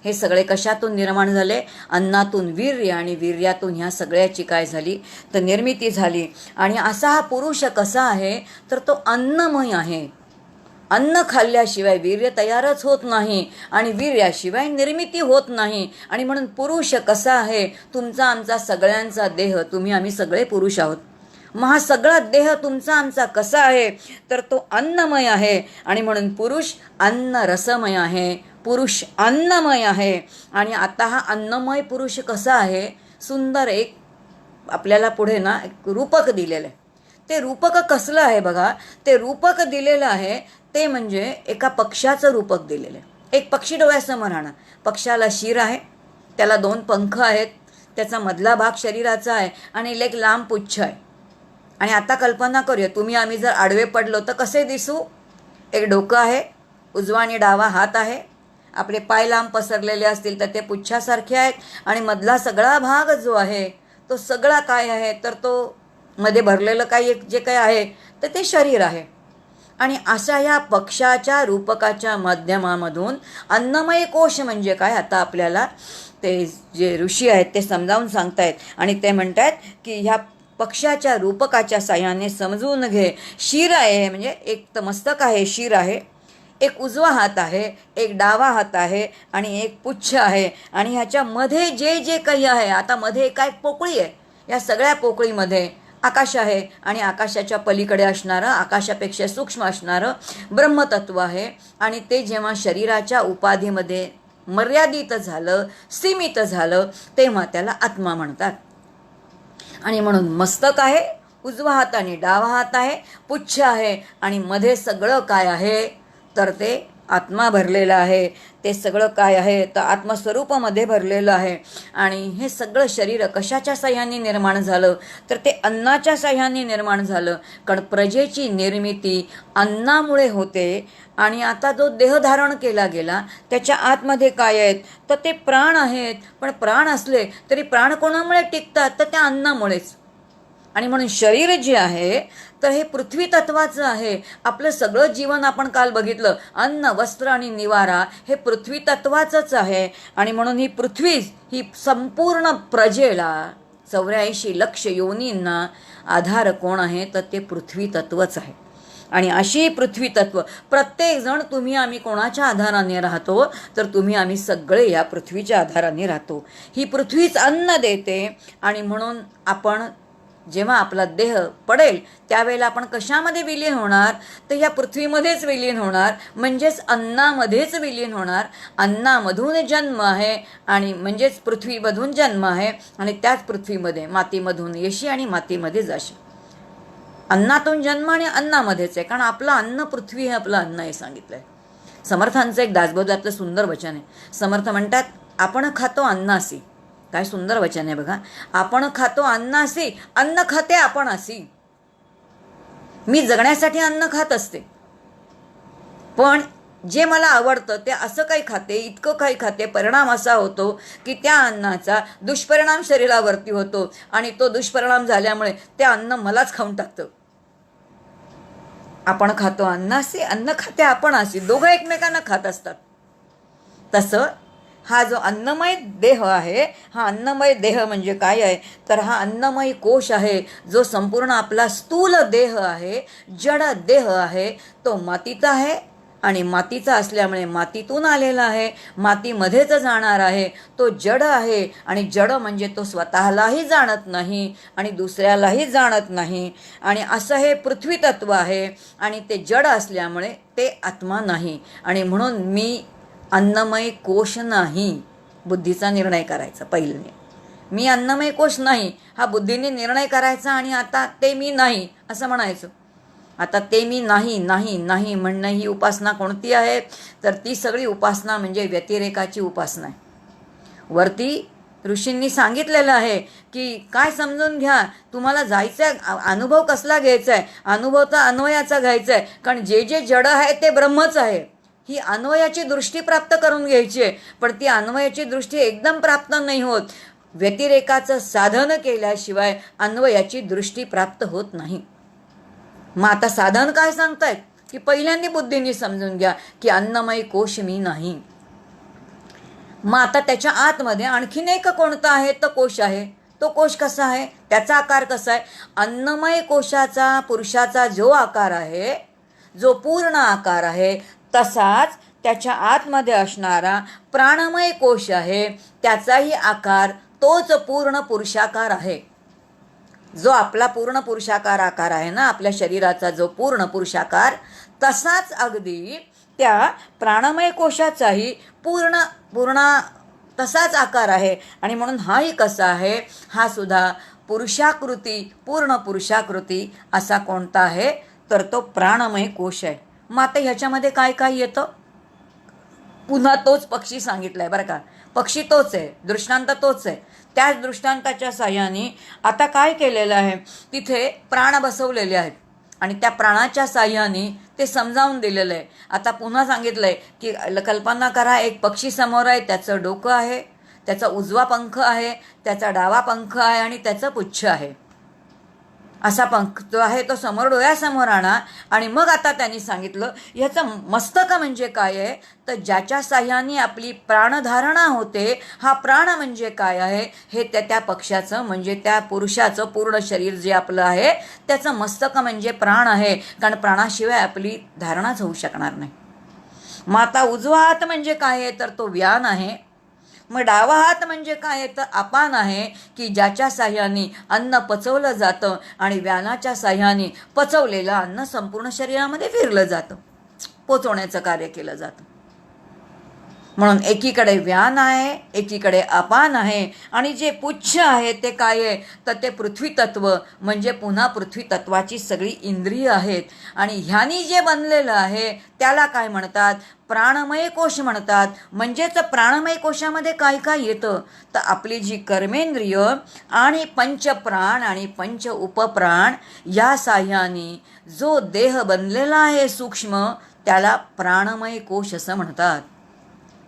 हे सगळे कशातून निर्माण झाले, अन्नातून वीर्य, आणि वीर्यातून ह्या सगळ्याची काय झाली तर निर्मिती झाली. आणि असा हा पुरुष कसा आहे तर तो अन्नमय आहे. अन्न खाल्ल्याशिवाय वीर्य तयारच होत नाही आणि वीर्याशिवाय निर्मिती होत नाही. आणि म्हणून पुरुष कसा आहे, तुमचा आमचा सगळ्यांचा देह, तुम्ही आम्ही सगळे पुरुष आहोत. मग हा सगळा देह तुमचा आमचा कसा आहे तर तो अन्नमय आहे. आणि म्हणून पुरुष अन्न रसमय आहे, पुरुष अन्नमय आहे. आणि आता हा अन्नमय पुरुष कसा आहे, सुंदर एक आपल्याला पुढे ना एक रूपक दिलेलं आहे. ते रूपक कसलं आहे बघा, ते रूपक दिलेलं आहे ते म्हणजे एका पक्ष्याचं रूपक दिलेलं आहे. एक पक्षी डोळ्यासमोर राहणार. पक्षाला शिर आहे, त्याला 2 पंख आहेत, त्याचा मधला भाग शरीराचा आहे आणि एक लांब पुच्छ आहे. आणि आता कल्पना करूया, तुम्ही आम्ही जर आडवे पडलो तर कसे दिसू. एक डोकं आहे, उजवा आणि डावा हात आहे, आपले पाय लांब पसरलेले असतील तर ते पुच्छासारखे आहेत. आणि मधला सगळा भाग जो आहे तो सगळा काय आहे तर तो मध्ये भरलेलं काही जे काही आहे तर ते शरीर आहे. आणि अशा या पक्षाच्या रूपकाच्या माध्यमामधून अन्नमय कोश म्हणजे काय, आता आपल्याला ते जे ऋषी आहेत ते समजावून सांगतायत. आणि ते म्हणतात की ह्या पक्षाच्या रूपकाच्या साह्याने समजून घे. शिर आहे म्हणजे एक तर मस्तक आहे, शिर आहे, एक उजवा हात आहे, एक डावा हात आहे आणि एक पुच्छ आहे. आणि ह्याच्यामध्ये जे जे काही आहे, आता मध्ये काय पोकळी आहे, या सगळ्या पोकळीमध्ये आकाश आहे. आणि आकाशाच्या पलीकडे असणारं, आकाशापेक्षा सूक्ष्म असणारं ब्रह्मतत्व आहे. आणि ते जेव्हा शरीराच्या उपाधीमध्ये मर्यादित झालं, सीमित झालं, तेव्हा त्याला आत्मा म्हणतात. आणि म्हणून मस्तक आहे, उजवा हात आणि डावा हात आहे, पुच्छ आहे, आणि मध्ये सगळं काय आहे तर ते आत्मा भरलेला आहे. ते सगळं काय आहे तर आत्मस्वरूपामध्ये भरलेलं आहे. आणि हे सगळं शरीर कशाच्या साह्याने निर्माण झालं तर ते अन्नाच्या साह्याने निर्माण झालं. कारण प्रजेची निर्मिती अन्नामुळे होते. आणि आता जो देह धारण केला गेला त्याच्या आतमध्ये काय आहेत तर ते प्राण आहेत. पण प्राण असले तरी प्राण कोणामुळे टिकतात तर त्या अन्नामुळेच. आणि म्हणून शरीर जे आहे तर हे पृथ्वी तत्वाचं आहे. आपलं सगळं जीवन आपण काल बघितलं, अन्न वस्त्र आणि निवारा हे पृथ्वी तत्वाचंच आहे. आणि म्हणून ही पृथ्वी ही संपूर्ण प्रजेला 84 लक्ष योनींना आधार कोण आहे तर ते पृथ्वी तत्वच आहे. आणि अशी पृथ्वी तत्व प्रत्येकजण तुम्ही आम्ही कोणाच्या आधाराने राहतो तर तुम्ही आम्ही सगळे या पृथ्वीच्या आधाराने राहतो. ही पृथ्वीच अन्न देते. आणि म्हणून आपण जेव्हा आपला देह पडेल त्यावेळेला आपण कशामध्ये विलीन होणार, तर या पृथ्वीमध्येच विलीन होणार, म्हणजेच अन्नामध्येच विलीन होणार. अन्नामधून जन्म आहे आणि म्हणजेच पृथ्वीमधून जन्म आहे आणि त्याच पृथ्वीमध्ये मातीमधून येशी आणि मातीमध्ये जाशी. अन्नातून जन्म आणि अन्नामध्येच आहे, कारण आपलं अन्न पृथ्वी हे आपलं अन्न आहे सांगितलं आहे. समर्थांचं एक दासबोधातलं सुंदर वचन आहे. समर्थ म्हणतात, आपण खातो अन्नासी. काय सुंदर वचन आहे बघा. आपण खातो अन्नासी, अन्न खाते आपण असी. मी जगण्यासाठी अन्न खात असते, पण जे मला आवडतं ते असं काही खाते, इतकं काही खाते, परिणाम असा होतो की त्या अन्नाचा दुष्परिणाम शरीरावरती होतो आणि तो दुष्परिणाम झाल्यामुळे ते अन्न मलाच खाऊन टाकतं. आपण खातो अन्नासी, अन्न खाते आपण असी. दोघं एकमेकांना खात असतात. तसं हा जो अन्नमय देह आहे, हा अन्नमय देह म्हणजे काय आहे, तर हा अन्नमय कोश आहे, जो संपूर्ण आपला स्थूल देह आहे, जड देह आहे, तो मातीचा आहे आणि मातीचा असल्यामुळे मातीतून आलेला आहे, मातीमध्येच जाणार आहे. तो जड आहे आणि जड म्हणजे तो स्वतःलाही जाणत नाही आणि दुसऱ्यालाही जाणत नाही. आणि असं हे पृथ्वी तत्व आहे आणि ते जड असल्यामुळे ते आत्मा नाही. आणि म्हणून मी अन्नमय कोश नाही, बुद्धीचा निर्णय करायचा. पहिल्याने मी अन्नमय कोश नाही हा बुद्धीने निर्णय करायचा आणि आता ते मी नाही असं म्हणायचं. आता ते मी नाही नाही नाही म्हणणं ही उपासना कोणती आहे, तर ती सगळी उपासना म्हणजे व्यतिरेकाची उपासना आहे. वरती ऋषींनी सांगितलेलं आहे की काय समजून घ्या, तुम्हाला जायचं आहे, अनुभव कसला घ्यायचा आहे, अनुभव तर अन्वयाचा घ्यायचा आहे, कारण जे जे जड आहे ते ब्रह्मच आहे. ही अन्वयाची दृष्टी प्राप्त करून घ्यायची आहे, पण ती अन्वयाची दृष्टी एकदम प्राप्त नाही होत. व्यतिरेकाचं साधन केल्याशिवाय अन्वयाची दृष्टी प्राप्त होत नाही. मग आता साधन काय सांगतायत की पहिल्यांदा बुद्धीने समजून घ्या की अन्नमय कोश मी नाही. मग आता त्याच्या आतमध्ये आणखीन एक कोणता आहे, तर कोश आहे. तो कोश कसा आहे, त्याचा आकार कसा आहे, अन्नमय कोशाचा पुरुषाचा जो आकार आहे, जो पूर्ण आकार आहे, तसाच त्याच्या आतमध्ये असणारा प्राणमय कोश आहे, त्याचाही आकार तोच पूर्ण पुरुषाकार आहे. जो आपला पूर्ण पुरुषाकार आकार आहे ना, आपल्या शरीराचा जो पूर्ण पुरुषाकार, तसाच अगदी त्या प्राणमय कोशाचाही पूर्ण तसाच आकार आहे. आणि म्हणून हाही कसा आहे, हा सुद्धा पुरुषाकृती, पूर्ण पुरुषाकृती असा कोणता आहे, तर तो प्राणमय कोश आहे. मग आता ह्याच्यामध्ये काय काय येतं, पुन्हा तोच पक्षी सांगितलाय बरं का. पक्षी तोच आहे, दृष्टांत तोच आहे. त्याच दृष्टांताच्या साह्याने आता काय केलेलं आहे, तिथे प्राण बसवलेले आहेत आणि त्या प्राणाच्या साह्याने ते समजावून दिलेलं आहे. आता पुन्हा सांगितलंय की कल्पना करा, एक पक्षी समोर आहे, त्याचं डोकं आहे, त्याचा उजवा पंख आहे, त्याचा डावा पंख आहे आणि त्याचं पुच्छ आहे. असा पंख जो आहे तो समोर डोळ्यासमोर आणा. आणि मग आता त्यांनी सांगितलं ह्याचं मस्तक म्हणजे काय आहे, तर ज्याच्या साह्याने आपली प्राणधारणा होते, हा प्राण म्हणजे काय आहे, हे त्या पक्षाचं म्हणजे त्या पुरुषाचं पूर्ण शरीर जे आपलं आहे त्याचं मस्तक म्हणजे प्राण आहे, कारण प्राणाशिवाय आपली धारणाच होऊ शकणार नाही. मग आता उजवा हात म्हणजे काय आहे, तर तो व्यान आहे. मग डावा हात म्हणजे काय, तर अपान आहे, की ज्याच्या साह्याने अन्न पचवलं जातं आणि व्यानाच्या साह्याने पचवलेलं अन्न संपूर्ण शरीरामध्ये फिरलं जातं, पोचवण्याचं कार्य केलं जातं. म्हणून एकीकडे व्यान आहे, एकीकडे अपान आहे आणि जे पुच्छ आहे ते काय आहे, तर ते पृथ्वी तत्व म्हणजे पुन्हा पृथ्वी तत्वाची सगळी इंद्रिय आहेत. आणि ह्यानी जे बनलेलं आहे त्याला काय म्हणतात, प्राणमय कोश म्हणतात. म्हणजेच प्राणमय कोशामध्ये काय काय येतं, तर आपली जी कर्मेंद्रिय आणि पंचप्राण आणि पंच उपप्राण या साह्याने जो देह बनलेला आहे सूक्ष्म, त्याला प्राणमय कोश असं म्हणतात.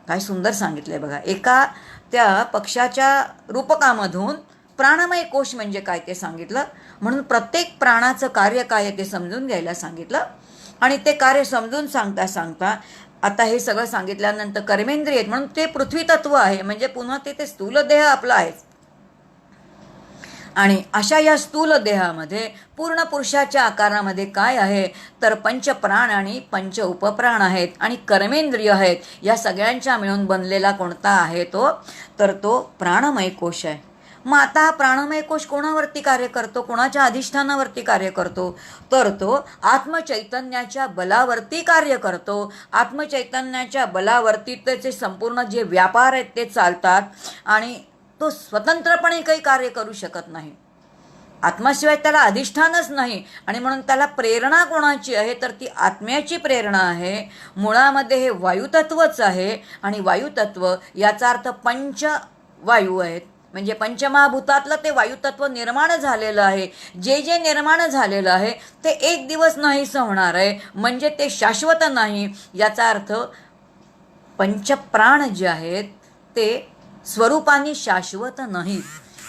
काय सुंदर सांगितलंय बघा. एका त्या पक्षाच्या रूपकामधून प्राणमय कोश म्हणजे काय ते सांगितलं. म्हणून प्रत्येक प्राणाचं कार्य काय आहे ते समजून घ्यायला सांगितलं. आणि ते कार्य समजून सांगता सांगता आता हे सगळं सांगितल्यानंतर कर्मेंद्रिय आहेत म्हणून ते पृथ्वी तत्व आहे, म्हणजे पुन्हा ते स्थूल देह आपला आहेच. आणि अशा या स्थूल देहामध्ये पूर्ण पुरुषाच्या आकारामध्ये काय आहे, तर पंचप्राण आणि पंच उपप्राण आहेत आणि कर्मेंद्रिय आहेत. या सगळ्यांच्या मिळून बनलेला कोणता आहे तो, तर तो प्राणमय कोश आहे. मग आता हा प्राणमय कोश कोणावरती कार्य करतो, कोणाच्या अधिष्ठानावरती कार्य करतो, तर तो आत्मचैतन्याच्या बलावरती कार्य करतो. आत्मचैतन्याच्या बलावरती त्याचे संपूर्ण जे व्यापार आहेत ते चालतात आणि तो स्वतंत्रपणे काही कार्य करू शकत नाही. आत्म्याशिवाय त्याला अधिष्ठानच नाही. आणि म्हणून त्याला प्रेरणा कोणाची आहे, तर ती आत्म्याची प्रेरणा आहे. मुळामध्ये हे वायुतत्वच आहे. आणि वायुतत्व याचा अर्थ पंचवायू आहेत, म्हणजे पंचमहाभूतातलं ते वायुतत्व निर्माण झालेलं आहे. जे जे निर्माण झालेलं आहे ते एक दिवस नाहीसं होणार आहे, म्हणजे ते शाश्वत नाही. याचा अर्थ पंचप्राण जे आहेत ते स्वरूपाने शाश्वत नाहीत.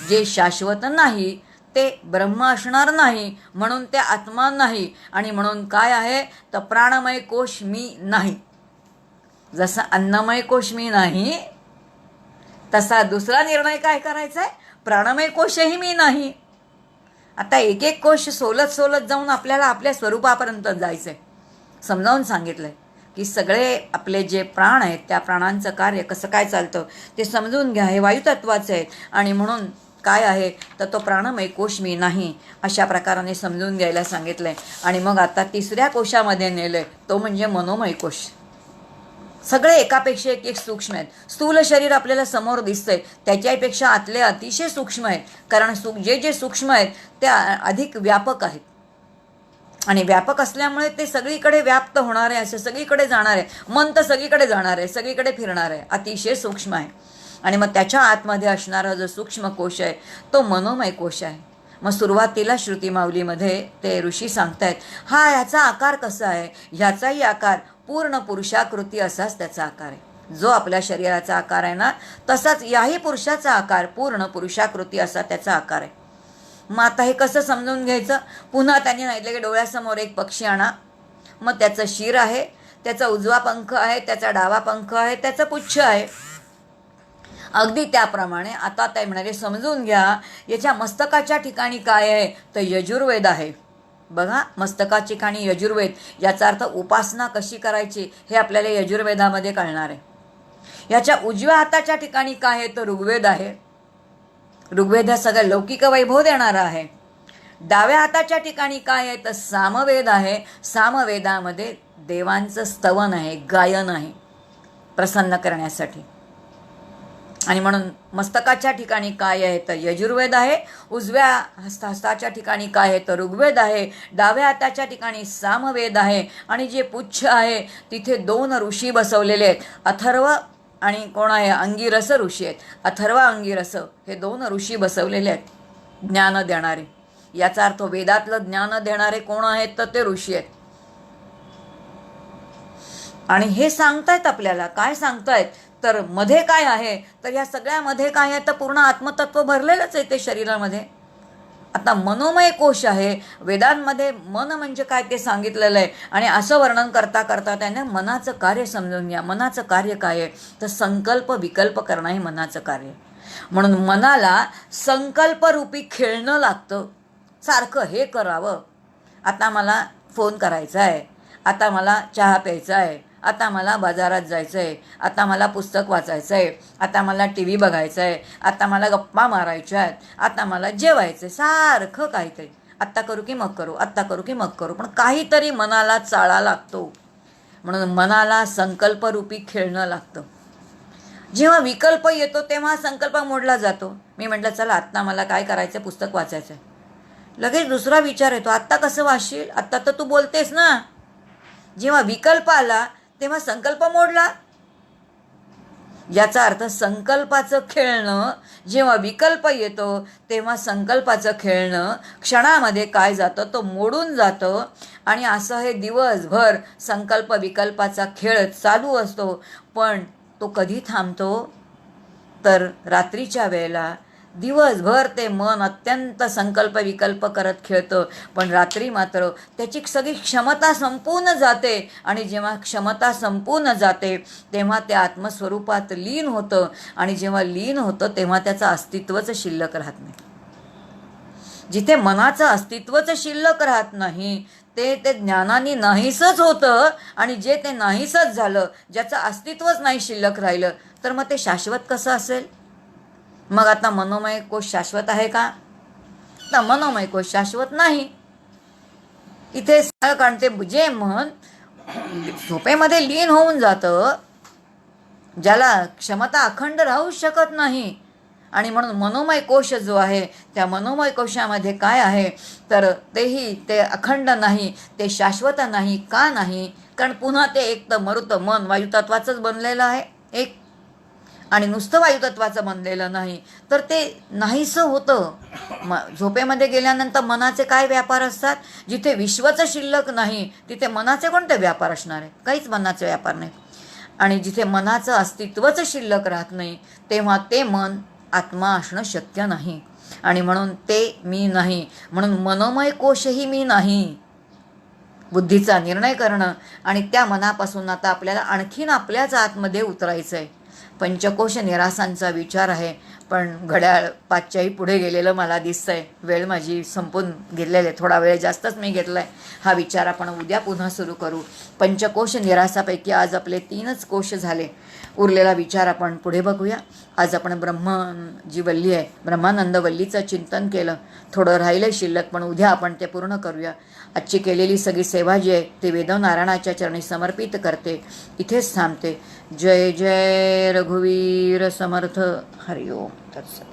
जे शाश्वत नाही ते ब्रह्म असणार नाही, म्हणून ते आत्मा नाही. आणि म्हणून काय आहे, तर प्राणमय कोश मी नाही. जसा अन्नमय कोश मी नाही, तसा दुसरा निर्णय काय करायचा आहे, प्राणमय कोशही मी नाही. आता एक एक कोश सोलत सोलत जाऊन आपल्याला आपल्या स्वरूपापर्यंत जायचं आहे. समजावून सांगितलं आहे की सगळे आपले जे प्राण आहेत त्या प्राणांचं कार्य कसं काय चालतं ते समजून घ्या. हे वायुतत्वाचं आहे. आणि म्हणून काय आहे, तर तो प्राणमय कोश मी नाही, अशा प्रकाराने समजून घ्यायला सांगितलं आहे. आणि मग आता तिसऱ्या कोशामध्ये नेलं आहे, तो म्हणजे मनोमय कोश. सगळे एकापेक्षा एक एक सूक्ष्म आहेत. स्थूल शरीर आपल्याला समोर दिसतंय, त्याच्यापेक्षा आतले अतिशय सूक्ष्म आहेत. कारण जे जे सूक्ष्म आहेत ते अधिक व्यापक आहेत. आणि व्यापक असल्यामुळे ते सगळीकडे व्याप्त होणार आहे, असं सगळीकडे जाणार आहे. मन तर सगळीकडे जाणार आहे, सगळीकडे फिरणार आहे, अतिशय सूक्ष्म आहे. आणि मग त्याच्या आतमध्ये असणारा जो सूक्ष्म कोश आहे तो मनोमय कोश आहे. मग सुरुवातीला श्रुतिमावलीमध्ये ते ऋषी सांगतायत, हा ह्याचा आकार कसा आहे, ह्याचाही आकार पूर्ण पुरुषाकृती असाच त्याचा आकार आहे. जो आपल्या शरीराचा आकार आहे ना, तसाच याही पुरुषाचा आकार पूर्ण पुरुषाकृती असा त्याचा आकार आहे. मग आता हे कसं समजून घ्यायचं, पुन्हा त्यांनी सांगितलं की डोळ्यासमोर एक पक्षी आणा. मग त्याचं शिर आहे, त्याचा उजवा पंख आहे, त्याचा डावा पंख आहे, त्याचा पुच्छ आहे. अगदी त्याप्रमाणे आता ते म्हणाले समजून घ्या, याच्या मस्तकाच्या ठिकाणी काय आहे, तर यजुर्वेद आहे. बघा, मस्तकाच्या ठिकाणी यजुर्वेद, याचा अर्थ उपासना कशी करायची हे आपल्याला यजुर्वेदामध्ये कळणार आहे. याच्या उजव्या हाताच्या ठिकाणी काय आहे, तर ऋग्वेद आहे. ऋग्वेद हा सगळं लौकिक वैभव देणारा आहे. डाव्या हाताच्या ठिकाणी काय आहे, तर सामवेद आहे. सामवेदामध्ये देवांचं स्तवन आहे, गायन आहे प्रसन्न करण्यासाठी. आणि म्हणून मस्तकाच्या ठिकाणी काय आहे, तर यजुर्वेद आहे. उजव्या हस्ताच्या ठिकाणी काय आहे, तर ऋग्वेद आहे. डाव्या हाताच्या ठिकाणी सामवेद आहे. आणि जे पुच्छ आहे तिथे 2 ऋषी बसवलेले आहेत. अथर्व आणि कोण आहे, अंगिरस ऋषी आहेत. अथर्व अंगिरस हे 2 ऋषी बसवलेले आहेत ज्ञान देणारे. याचा अर्थ वेदातलं ज्ञान देणारे कोण आहेत, तर ते ऋषी आहेत. आणि हे सांगतायत आपल्याला, काय सांगतायत, तर मध्ये काय आहे, तर या सगळ्यामध्ये काय आहे, तर पूर्ण आत्मतत्व भरलेलंच आहे ते शरीरामध्ये. आता मनोमय कोश आहे. वेदांमध्ये मन म्हणजे काय ते सांगितलेलं आहे. आणि असं वर्णन करता करता त्याने मनाचं कार्य समजून घ्या. मनाचं कार्य काय आहे, तर संकल्प विकल्प करणं हे मनाचं कार्य. म्हणून मनाला संकल्परूपी खेळणं लागतं. सारखं हे करावं, आता मला फोन करायचा आहे, आता मला चहा प्यायचा आहे, आता मला बाजारात जायचं आहे, आता मला पुस्तक वाचायचं आहे, आता मला टी व्ही बघायचं आहे, आता मला गप्पा मारायच्या आहेत, आता मला जेवायचं आहे. सारखं काहीतरी आत्ता करू की मग करू, आत्ता करू की मग करू, पण काहीतरी मनाला चाळा लागतो. म्हणून मनाला संकल्परूपी खेळणं लागतं. जेव्हा विकल्प येतो तेव्हा संकल्प मोडला जातो. मी म्हटलं चला आत्ता मला काय करायचं, पुस्तक वाचायचं आहे. लगेच दुसरा विचार येतो, आत्ता कसं वाचशील, आत्ता तर तू बोलतेस ना. जेव्हा विकल्प आला तेव्हा संकल्प मोडला. याचा अर्थ संकल्पाचं खेळणं, जेव्हा विकल्प येतो तेव्हा संकल्पाचं खेळणं क्षणामध्ये काय जातं, तो मोडून जातं. आणि असं हे दिवसभर संकल्प विकल्पाचा खेळ चालू असतो. पण तो कधी थांबतो, तर रात्रीच्या वेळेला. दिवसभर ते मन अत्यंत संकल्प विकल्प करत खेळतं, पण रात्री मात्र त्याची सगळी क्षमता संपून जाते. आणि जेव्हा क्षमता संपून जाते तेव्हा ते आत्मस्वरूपात लीन होतं. आणि जेव्हा लीन होतं तेव्हा त्याचं अस्तित्वच शिल्लक राहत नाही. जिथे मनाचं अस्तित्वच शिल्लक राहत नाही ते ज्ञानाने नाहीसच होतं. आणि जे ते नाहीसच झालं, ज्याचं अस्तित्वच नाही शिल्लक राहिलं, तर मग ते शाश्वत कसं असेल. मग आता मनोमय कोश शाश्वत आहे का? तर मनोमय कोश शाश्वत नाही. इथे सरळ काढते, जे मन झोपेमध्ये लीन होऊन जातं, ज्याला क्षमता अखंड राहू शकत नाही, आणि म्हणून मनोमय कोश जो आहे त्या मनोमय कोशामध्ये काय आहे तर तेही ते अखंड नाही, ते शाश्वत नाही. का नाही? कारण पुन्हा ते एक तर मरुत मन वायुतत्वाचंच बनलेलं आहे एक, आणि नुसतं वायुतत्वाचं बनलेलं नाही, तर ते नाहीसं होतं. झोपेमध्ये गेल्यानंतर मनाचे काय व्यापार असतात? जिथे विश्वचं शिल्लक नाही तिथे मनाचे कोणते व्यापार असणार आहे? काहीच मनाचे व्यापार नाही. आणि जिथे मनाचं अस्तित्वच शिल्लक राहत नाही तेव्हा ते मन आत्मा असणं शक्य नाही. आणि म्हणून ते मी नाही, म्हणून मनोमय कोशही मी नाही. बुद्धीचा निर्णय करणं आणि त्या मनापासून आता आपल्याला आणखीन आपल्याच आतमध्ये उतरायचं आहे. पंचकोश निरासांचा विचार आहे, पण घड्याळ 5च्याही पुढे गेलेलं मला दिसतंय. वेळ माझी संपून गेलेली आहे, थोडा वेळ जास्तच मी घेतला आहे. हा विचार आपण उद्या पुन्हा सुरू करू. पंचकोश निरासापैकी आज आपले 3च कोश झाले. उरलेला विचार आपण पुढे बघूया. आज आपण जी वल्ली आहे ब्रह्मानंद वल्लीचं चिंतन केलं. थोडं राहिलं शिल्लक, पण उद्या आपण ते पूर्ण करूया. आजची केलेली सगळी सेवा जी आहे ते वेदनारायणाच्या चरणी समर्पित करते. इथेच थांबते. जय जय रघुवीर समर्थ. हरिओम तत्सत.